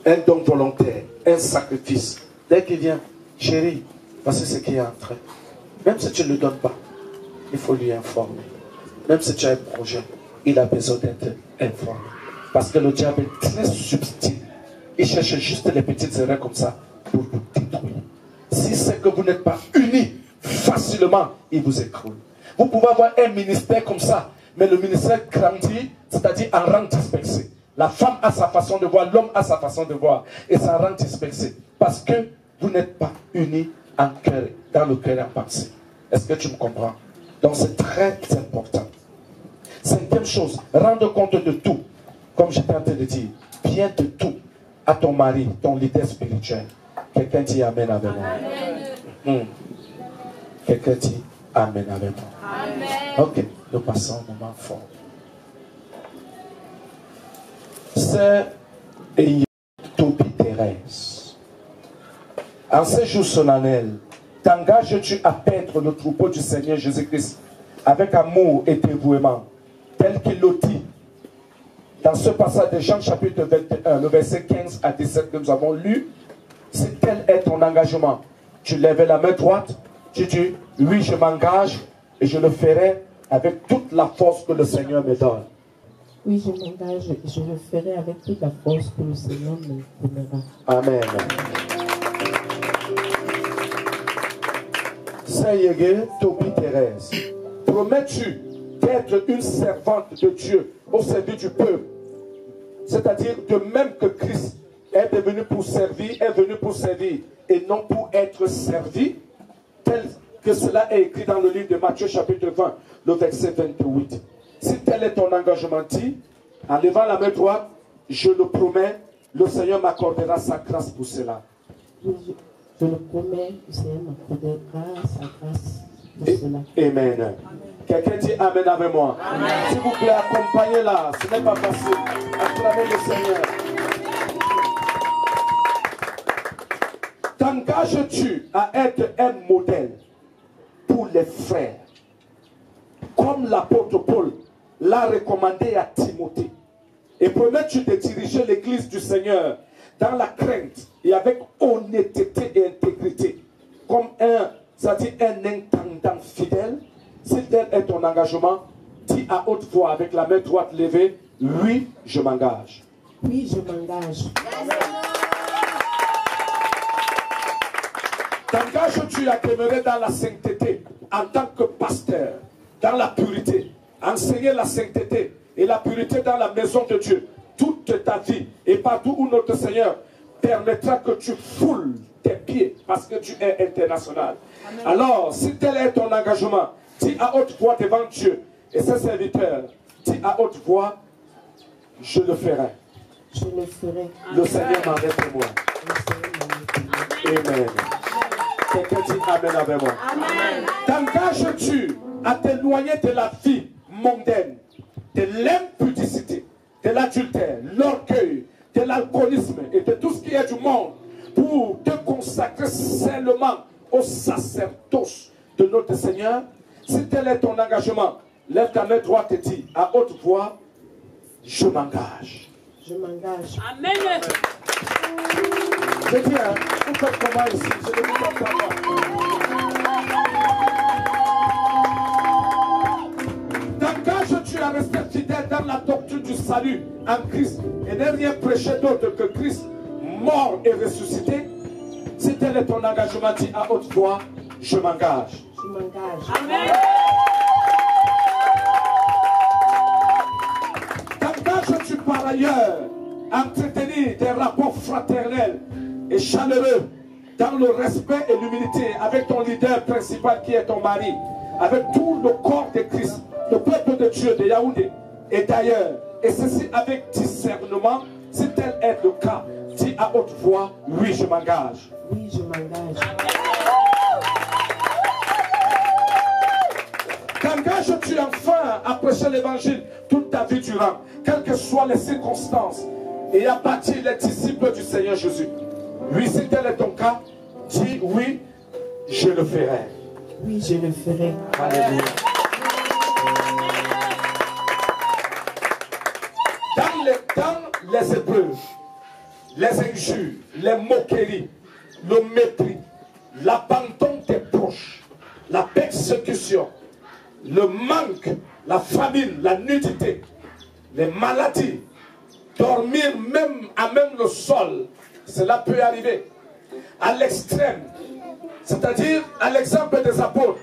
S4: un don volontaire, un sacrifice, dès qu'il vient, chérie, voici ce qui est entré. Même si tu ne le donnes pas, il faut lui informer. Même si tu as un projet, il a besoin d'être informé. Parce que le diable est très subtil. Il cherche juste les petites erreurs comme ça pour vous détruire. Si c'est que vous n'êtes pas unis, facilement, il vous écroule. Vous pouvez avoir un ministère comme ça, mais le ministère grandit, c'est-à-dire en rang dispersé. La femme a sa façon de voir, l'homme a sa façon de voir, et ça rend dispersé. Parce que vous n'êtes pas unis en cœur, dans le cœur et en pensée. Est-ce que tu me comprends? Donc c'est très important. Cinquième chose, rendre compte de tout. Comme j'étais en train de dire, bien de tout à ton mari, ton leader spirituel. Quelqu'un dit Amen avec moi.
S1: Quelqu'un dit Amen avec moi.
S5: Amen.
S1: Ok, nous passons un moment fort. Sœur et Toby Thérèse, en ces jours solennels, t'engages-tu à paître le troupeau du Seigneur Jésus-Christ avec amour et dévouement, tel qu'il le dit dans ce passage de Jean chapitre 21, le verset 15 à 17 que nous avons lu? Si tel est ton engagement, tu lèves la main droite, tu dis oui, je m'engage et je le ferai avec toute la force que le Seigneur me donne.
S7: Oui, je m'engage et je le ferai avec toute la force que le Seigneur me donnera.
S1: Amen. Seigneur Toby Thérèse, promets-tu d'être une servante de Dieu au service du peuple? C'est-à-dire de même que Christ est venu pour servir et non pour être servi, tel que cela est écrit dans le livre de Matthieu chapitre 20, le verset 28. Si tel est ton engagement, dis, en levant la main droite, je le promets, le Seigneur m'accordera sa grâce pour cela.
S7: Oui, je le promets, le Seigneur m'accordera sa grâce pour cela.
S1: Amen. Quelqu'un dit Amen avec moi. S'il vous plaît, accompagnez-la. Ce n'est pas facile. Acclamez le Seigneur. T'engages-tu à être un modèle pour les frères, comme l'apôtre Paul l'a recommandé à Timothée? Et promets-tu de diriger l'église du Seigneur dans la crainte et avec honnêteté et intégrité, comme un intendant fidèle? Si tel est ton engagement, dis à haute voix avec la main droite levée, oui, je m'engage.
S7: Oui, je m'engage.
S1: T'engages-tu à demeurer dans la sainteté en tant que pasteur, dans la pureté, enseigner la sainteté et la pureté dans la maison de Dieu toute ta vie, et partout où notre Seigneur permettra que tu foules tes pieds parce que tu es international. Amen. Alors, si tel est ton engagement, dis à haute voix devant Dieu et ses serviteurs, dis à haute voix, je le ferai.
S7: Je le ferai.
S1: Le Seigneur m'en est témoin. Amen. Quelqu'un dit Amen avec moi.
S5: Amen.
S1: T'engages-tu à t'éloigner de la vie mondaine, de l'impudicité, de l'adultère, l'orgueil, de l'alcoolisme et de tout ce qui est du monde pour te consacrer seulement au sacerdoce de notre Seigneur? Si tel est ton engagement, lève ta main droite et dis à haute voix, je m'engage.
S7: Je m'engage.
S5: Amen.
S1: Je dis, hein, vous faites comment ici? Je ne vous entends pas. T'engages-tu à rester fidèle dans la doctrine du salut en Christ et ne rien prêcher d'autre que Christ mort et ressuscité? Si tel est ton engagement, dis à haute voix, je m'engage.
S7: Je m'engage.
S5: Amen.
S1: T'engages-tu par ailleurs à entretenir des rapports fraternels et chaleureux dans le respect et l'humilité avec ton leader principal qui est ton mari, avec tout le corps de Christ, le peuple de Dieu de Yaoundé et d'ailleurs, et ceci avec discernement? Si tel est le cas, dis à haute voix, oui, je m'engage.
S7: Oui, je m'engage.
S1: T'engages-tu enfin à prêcher l'évangile toute ta vie durant, quelles que soient les circonstances, et à bâtir les disciples du Seigneur Jésus? Oui, si tel est ton cas, dis oui, je le ferai.
S7: Oui, je le ferai.
S1: Alléluia. Dans les épreuves, les injures, les moqueries, le mépris, l'abandon des proches, la persécution, le manque, la famine, la nudité, les maladies, dormir même à même le sol, cela peut arriver. À l'extrême, c'est-à-dire à l'exemple des apôtres,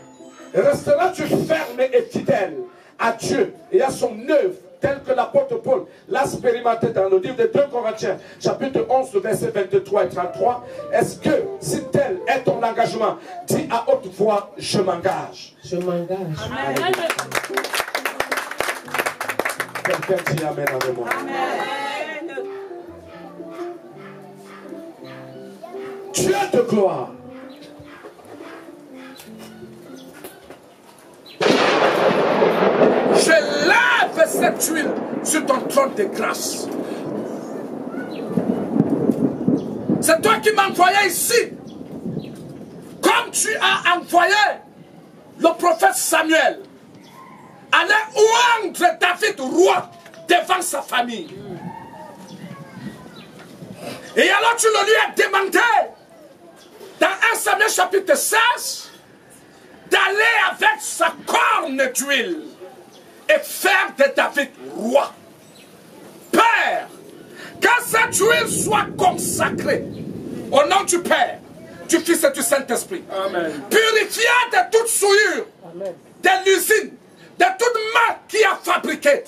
S1: resteras-tu ferme et fidèle à Dieu et à son œuvre, tel que l'apôtre Paul l'a expérimenté dans le livre de 2 Corinthiens, chapitre 11, versets 23 et 33. Est-ce que, si tel est ton engagement, dis à haute voix, je m'engage.
S7: Je m'engage.
S5: Amen.
S1: Quelqu'un dit Amen avec moi.
S5: Amen.
S1: Dieu de gloire, lève cette huile sur ton trône de grâce. C'est toi qui m'as envoyé ici. Comme tu as envoyé le prophète Samuel, aller oindre David roi devant sa famille. Et alors tu le lui as demandé, dans 1 Samuel chapitre 16, d'aller avec sa corne d'huile et faire de David roi. Père, que cette huile soit consacrée au nom du Père, du Fils et du Saint-Esprit. Purifiée de toute souillure, de l'usine, de toute main qui a fabriqué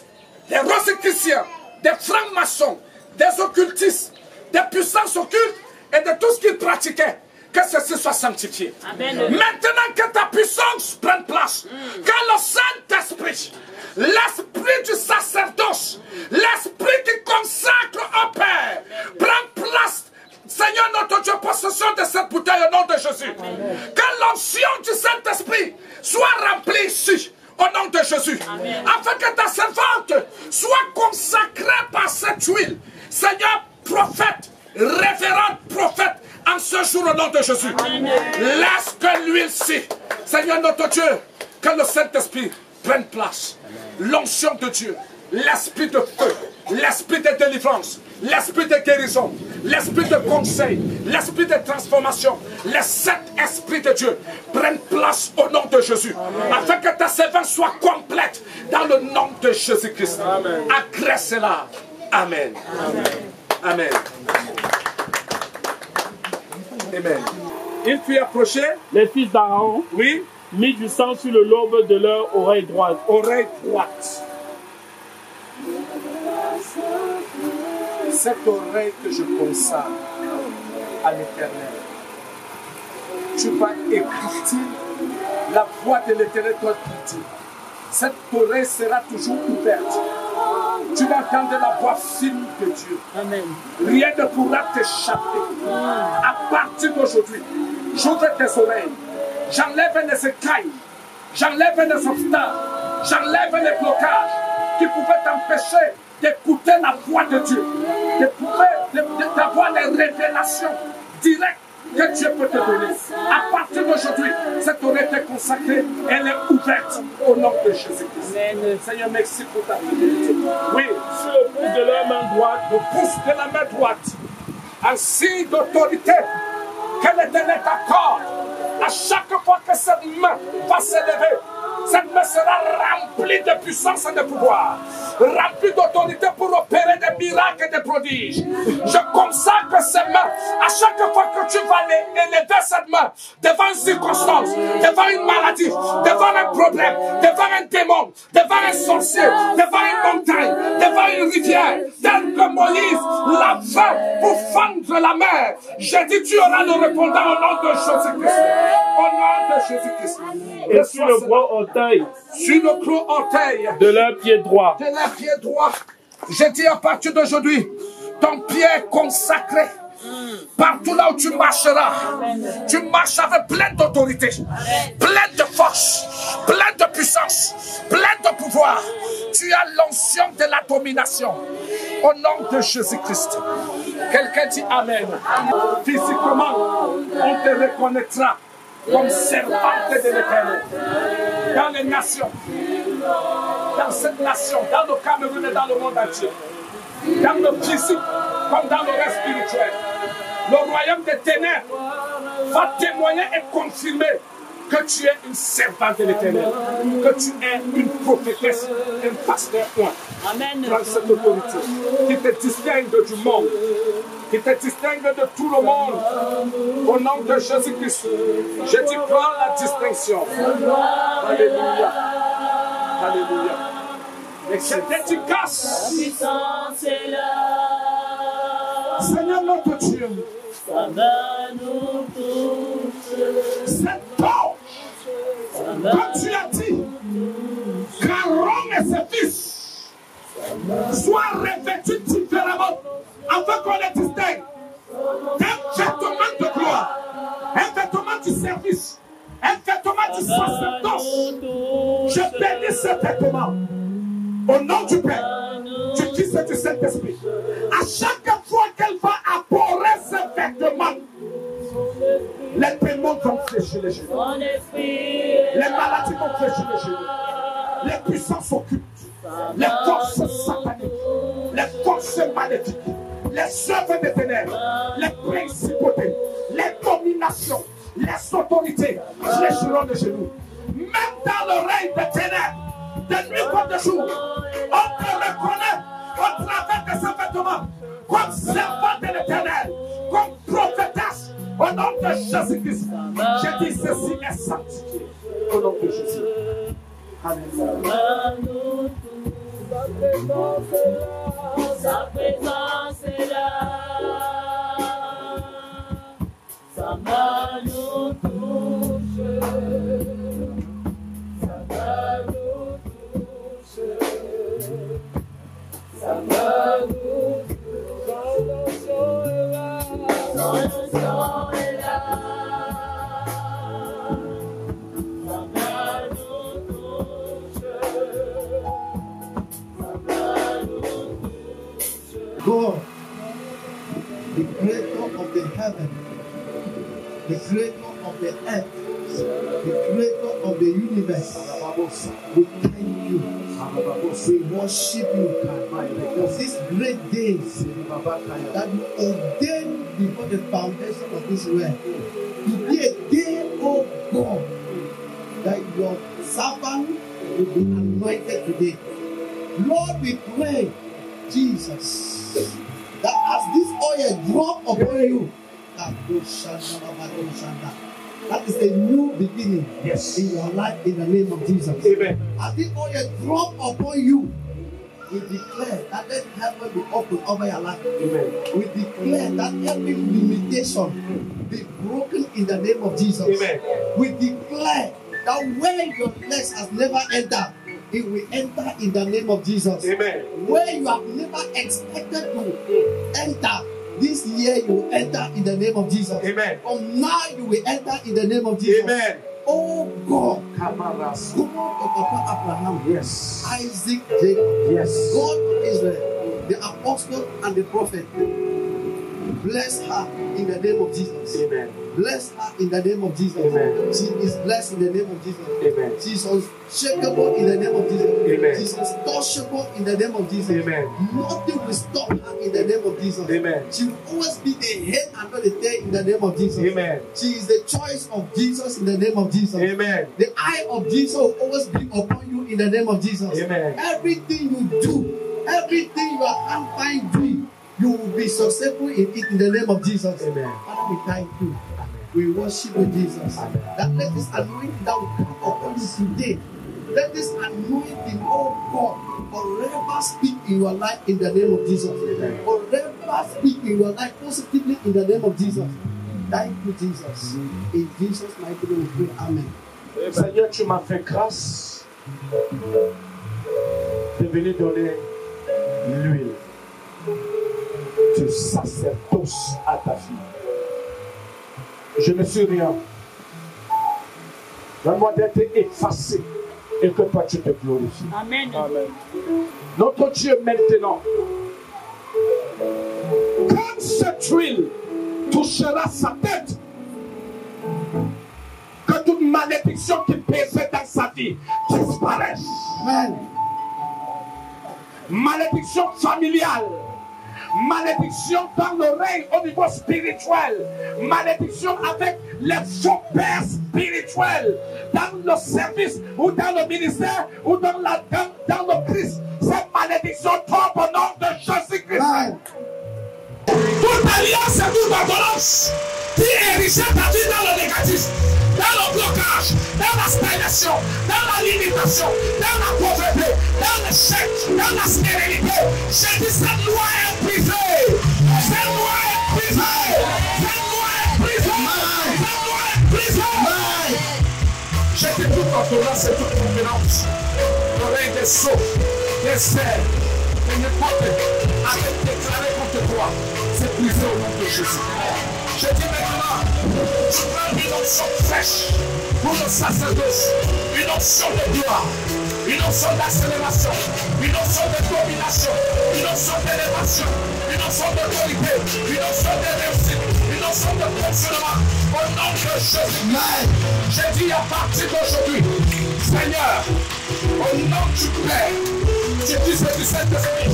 S1: des rosicruciens, des francs-maçons, des occultistes, des puissances occultes et de tout ce qu'ils pratiquaient. Que ceci soit sanctifié. Amen. Maintenant que ta puissance prenne place, que le Saint-Esprit, l'esprit du sacerdoce, l'esprit qui consacre au Père, prenne place, Seigneur notre Dieu, possession de cette bouteille au nom de Jésus. Amen. Que l'onction du Saint-Esprit soit remplie ici. Au nom de Jésus. Amen. Afin que ta servante soit consacrée par cette huile. Seigneur, prophète, révérend prophète, en ce jour au nom de Jésus. Amen. Laisse que l'huile-ci, Seigneur notre Dieu, que le Saint-Esprit prenne place. L'onction de Dieu, l'esprit de feu, l'esprit de délivrance, l'esprit de guérison, l'esprit de conseil, l'esprit de transformation, les 7 esprits de Dieu prennent place au nom de Jésus. Amen. Afin que ta servante soit complète dans le nom de Jésus-Christ. Agresse-la. Amen. Amen. Amen. Amen. Il fut approché. Les fils d'Aaron, oui, mit du sang sur le lobe de leur oreille droite. Oreille droite. Cette oreille que je consacre à l'Éternel, tu vas écouter la voix de l'Éternel toi qui dis. Cette oreille sera toujours ouverte. Tu vas entendre la voix fine de Dieu. Amen. Rien ne pourra t'échapper. À partir d'aujourd'hui, j'ouvre tes oreilles. J'enlève les écailles. J'enlève les obstacles. J'enlève les blocages qui pouvaient t'empêcher d'écouter la voix de Dieu. D'avoir les révélations directes que Dieu peut te donner. À partir d'aujourd'hui, cette oreille est consacrée, elle est ouverte au nom de Jésus-Christ. Seigneur, merci pour ta fidélité. Oui, sur le pouce de la main droite, le pouce de la main droite, un signe d'autorité que l'Éternel t'accorde. À chaque fois que cette main va s'élever, cette main sera remplie de puissance et de pouvoir, remplie d'autorité pour opérer des miracles et des prodiges. Je consacre ces mains. À chaque fois que tu vas élever cette main devant une circonstance, devant une maladie, devant un problème, devant un démon, devant un sorcier, devant une montagne, devant une rivière, tel que Moïse l'a fait pour fendre la mer, j'ai dit tu auras le répondant au nom de Jésus-Christ. Au nom de Jésus-Christ.
S6: Et sur le gros orteil,
S1: sur le gros orteil
S6: de leur pied droit,
S1: j'ai dit à partir d'aujourd'hui, ton pied est consacré. Partout là où tu marcheras, tu marches avec plein d'autorité, plein de force, plein de puissance, plein de pouvoir. Tu as l'onction de la domination. Au nom de Jésus-Christ. Quelqu'un dit Amen. Physiquement, on te reconnaîtra comme servante de l'Éternel. Dans les nations, dans cette nation, dans le Cameroun et dans le monde entier. Dans le physique comme dans le reste spirituel. Le royaume des ténèbres va témoigner et confirmer que tu es une servante de l'Éternel, que tu es une prophétesse, un pasteur. Amen. Prends cette autorité qui te distingue du monde, qui te distingue de tout le monde. Au nom de Jésus-Christ, je te prends la distinction. Alléluia. Alléluia. Et c'est efficace. La puissance est là. Seigneur notre Dieu, ça va nous tous. Cette torche, comme tu as dit, qu'Aaron et ses fils soient revêtus différemment, afin qu'on les distingue d'un vêtement de gloire, un vêtement du service, un vêtement du sacerdoce. Je bénis ce vêtement. Au nom du Père, du Fils et du Saint-Esprit. À chaque fois qu'elle va apporter ses vêtements, les démons vont fléchir les genoux. Les maladies vont fléchir les genoux. Les puissances occultes, les forces sataniques, les forces maléfiques, les œuvres des ténèbres, les principautés, les dominations, les autorités fléchiront les genoux. Même dans le règne des ténèbres, de nuit comme de jour, on te reconnaît au travers de ses vêtements comme servante de l'Éternel, comme prophétesse au nom de Jésus-Christ. Je dis ceci est sanctifié au nom de Jésus. Alléluia.
S5: Sa présence est là, sa main nous touche, sa main nous touche, sa main nous touche, son sang est là, sa main nous touche, sa main nous touche.
S3: God, the creator of the heaven, the creator of the earth, the creator of the universe, we thank you. We worship you for these great days that you ordained before the foundation of this world. To be a day, oh God, that your servant will be anointed today. Lord, we pray, Jesus, that as this oil drop upon you, that is a new beginning in your life in the name of Jesus.
S1: Amen.
S3: As this oil drop upon you, we declare that let heaven be open over your life.
S1: Amen.
S3: We declare that every limitation be broken in the name of Jesus.
S1: Amen.
S3: We declare that where your legs has never entered, it will enter in the name of Jesus.
S1: Amen.
S3: Where you have never expected to enter, this year you will enter in the name of Jesus.
S1: Amen.
S3: From now you will enter in the name of Jesus.
S1: Amen.
S3: Oh God,
S1: Kamaras.
S3: God of Papa Abraham,
S1: Yes.
S3: Isaac, Jacob,
S1: Yes.
S3: God of Israel, the apostle and the prophet, bless her in the name of Jesus.
S1: Amen.
S3: Bless her in the name of Jesus.
S1: Amen.
S3: She is blessed in the name of Jesus.
S1: Amen.
S3: She is unshakable in the name of Jesus.
S1: Amen.
S3: She is untouchable in the name of Jesus.
S1: Amen.
S3: Nothing will stop her in the name of Jesus.
S1: Amen.
S3: She will always be the head and not the tail in the name of Jesus.
S1: Amen.
S3: She is the choice of Jesus in the name of Jesus.
S1: Amen.
S3: The eye of Jesus will always be upon you in the name of Jesus.
S1: Amen.
S3: Everything you do, everything your hand find doing, you will be successful in it in the name of Jesus.
S1: Amen.
S3: Father, we thank you. We worship you, Jesus. That let this anointing that will come upon you today, let this anointing, oh God, forever speak in your life in the name of Jesus.
S1: Amen.
S3: Forever speak in your life positively in the name of Jesus. Thank you, Jesus. In Jesus' mighty name we pray. Amen.
S1: Seigneur, tu m'as fait grâce de venir donner l'huile du sacerdoce à ta fille. Je ne suis rien. Donne-moi d'être effacé et que toi tu te glorifies.
S5: Amen.
S1: Amen. Notre Dieu maintenant, quand cette huile touchera sa tête, que toute malédiction qui pesait dans sa vie disparaisse.
S3: Amen.
S1: Malédiction familiale. Malédiction dans l'oreille au niveau spirituel. Malédiction avec les faux pères spirituels. Dans le service ou dans le ministère ou dans le Christ. Cette malédiction tombe au nom de Jésus-Christ. Toute alliance et toute ordonnance qui érigeait ta vie dans le négatif, dans le blocage, dans la stagnation, dans la limitation, dans la pauvreté, dans l'échec, dans la stérilité. J'ai dit cette loi est brisée. Cette loi est brisée. Cette loi est brisée. Cette loi est brisée. J'ai dit toute ordonnance et toute convenance. L'oreille des sauts, des serres, de n'importe avec déclaré contre toi. C'est brisé au nom de Jésus. Je dis maintenant, tu prends une
S8: onction fraîche pour le sacerdoce, une onction de gloire, une onction d'accélération, une onction de domination, une onction d'élévation, une onction d'autorité, une onction de réussite, une onction de fonctionnement. Au nom de Jésus, j'ai dit à partir d'aujourd'hui, Seigneur, au nom du Père, du Fils et du Saint-Esprit,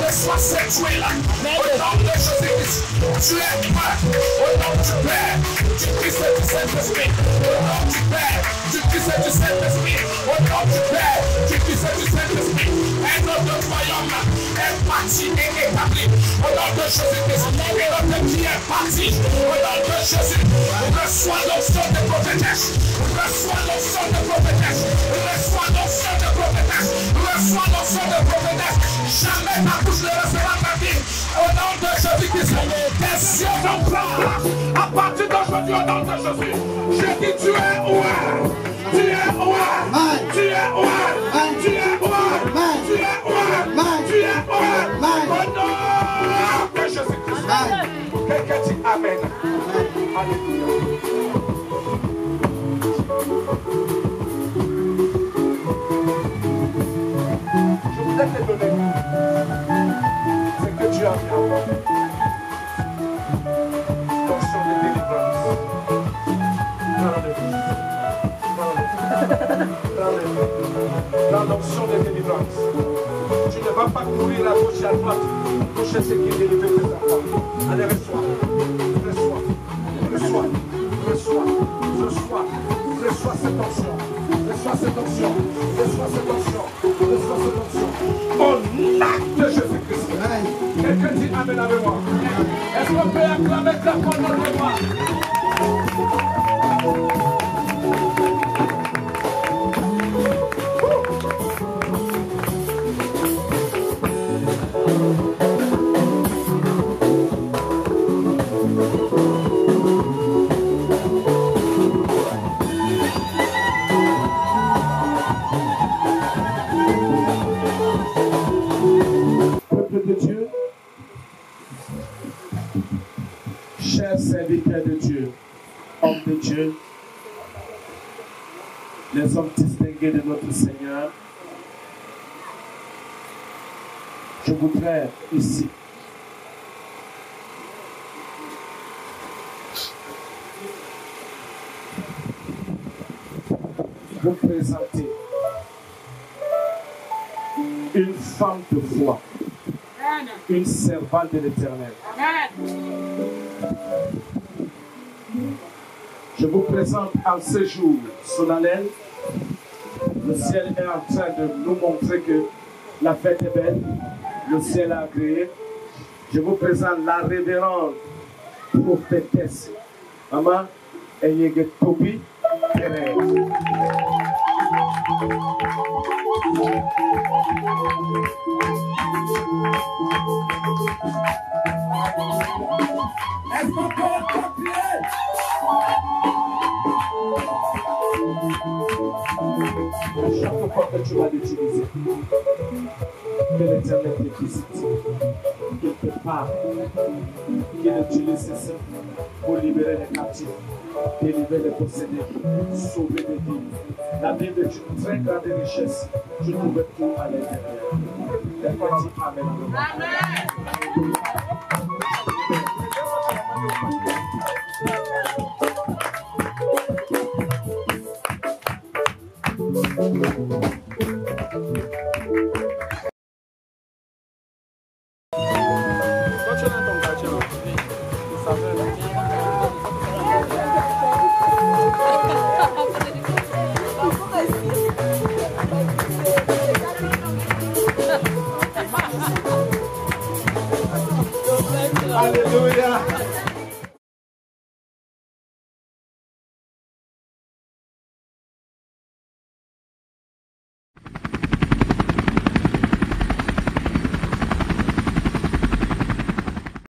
S8: reçois cette huile au nom de Jésus-Christ. Tu es prêt au nom du Père, du Fils et du Saint-Esprit, au nom du Père, du Fils et du Saint-Esprit, au nom du Père, du Fils et du Saint-Esprit. Un autre royaume est parti et établi au nom de Jésus-Christ. Et notre vie est parti au nom de Jésus. Reçois l'onction de prophétesse, reçois l'onction de prophétesse, reçois l'onction de prophétesse, reçois l'onction de prophétesse. Jamais ta bouche ne recevra ma vie. Au nom de Jésus-Christ, tes cieux sont plats. À partir d'aujourd'hui, au nom de Jésus, je dis tu es ouvert. Tu es ouvert. Tu es ouvert. Tu es ouvert. Tu es ouvert. Tu es ouvert. Au nom de Jésus-Christ. Quelqu'un dit Amen. Alléluia. Je voudrais te donner ce que Dieu a mis en moi. L'onction de délivrance. Dans l'onction de délivrance. Tu ne vas pas courir à gauche et à droite pour chercher ce qui est délivré tes enfants. Allez, reçois. Reçois. Reçois. Reçois. Reçois. Reçois cette onction. Reçois cette onction. Reçois cette onction. Reçois cette onction. Au nom de Jésus-Christ. Quelqu'un dit Amen avec moi. Est-ce qu'on peut acclamer ta parole de moi? Peuple de Dieu, chers serviteurs de Dieu, hommes de Dieu, les hommes distingués de notre Seigneur, je voudrais ici vous présenter une femme de foi, une servante de l'Éternel. Je vous présente en ce jour solennel. Le ciel est en train de nous montrer que la fête est belle. Le ciel a agréé. Je vous présente la révérende prophétesse Maman Eyege Tobi Thérèse. Est-ce qu'on peut appeler? Chaque fois que tu vas l'utiliser, que l'Éternel te visite, qu'il te parle, qu'il utilise ça pour libérer les captifs, délivrer les possédés, sauver des vies. La Bible est une très grande richesse. Tu trouves tout à l'intérieur. Quelqu'un dit Amen. Amen. Alléluia.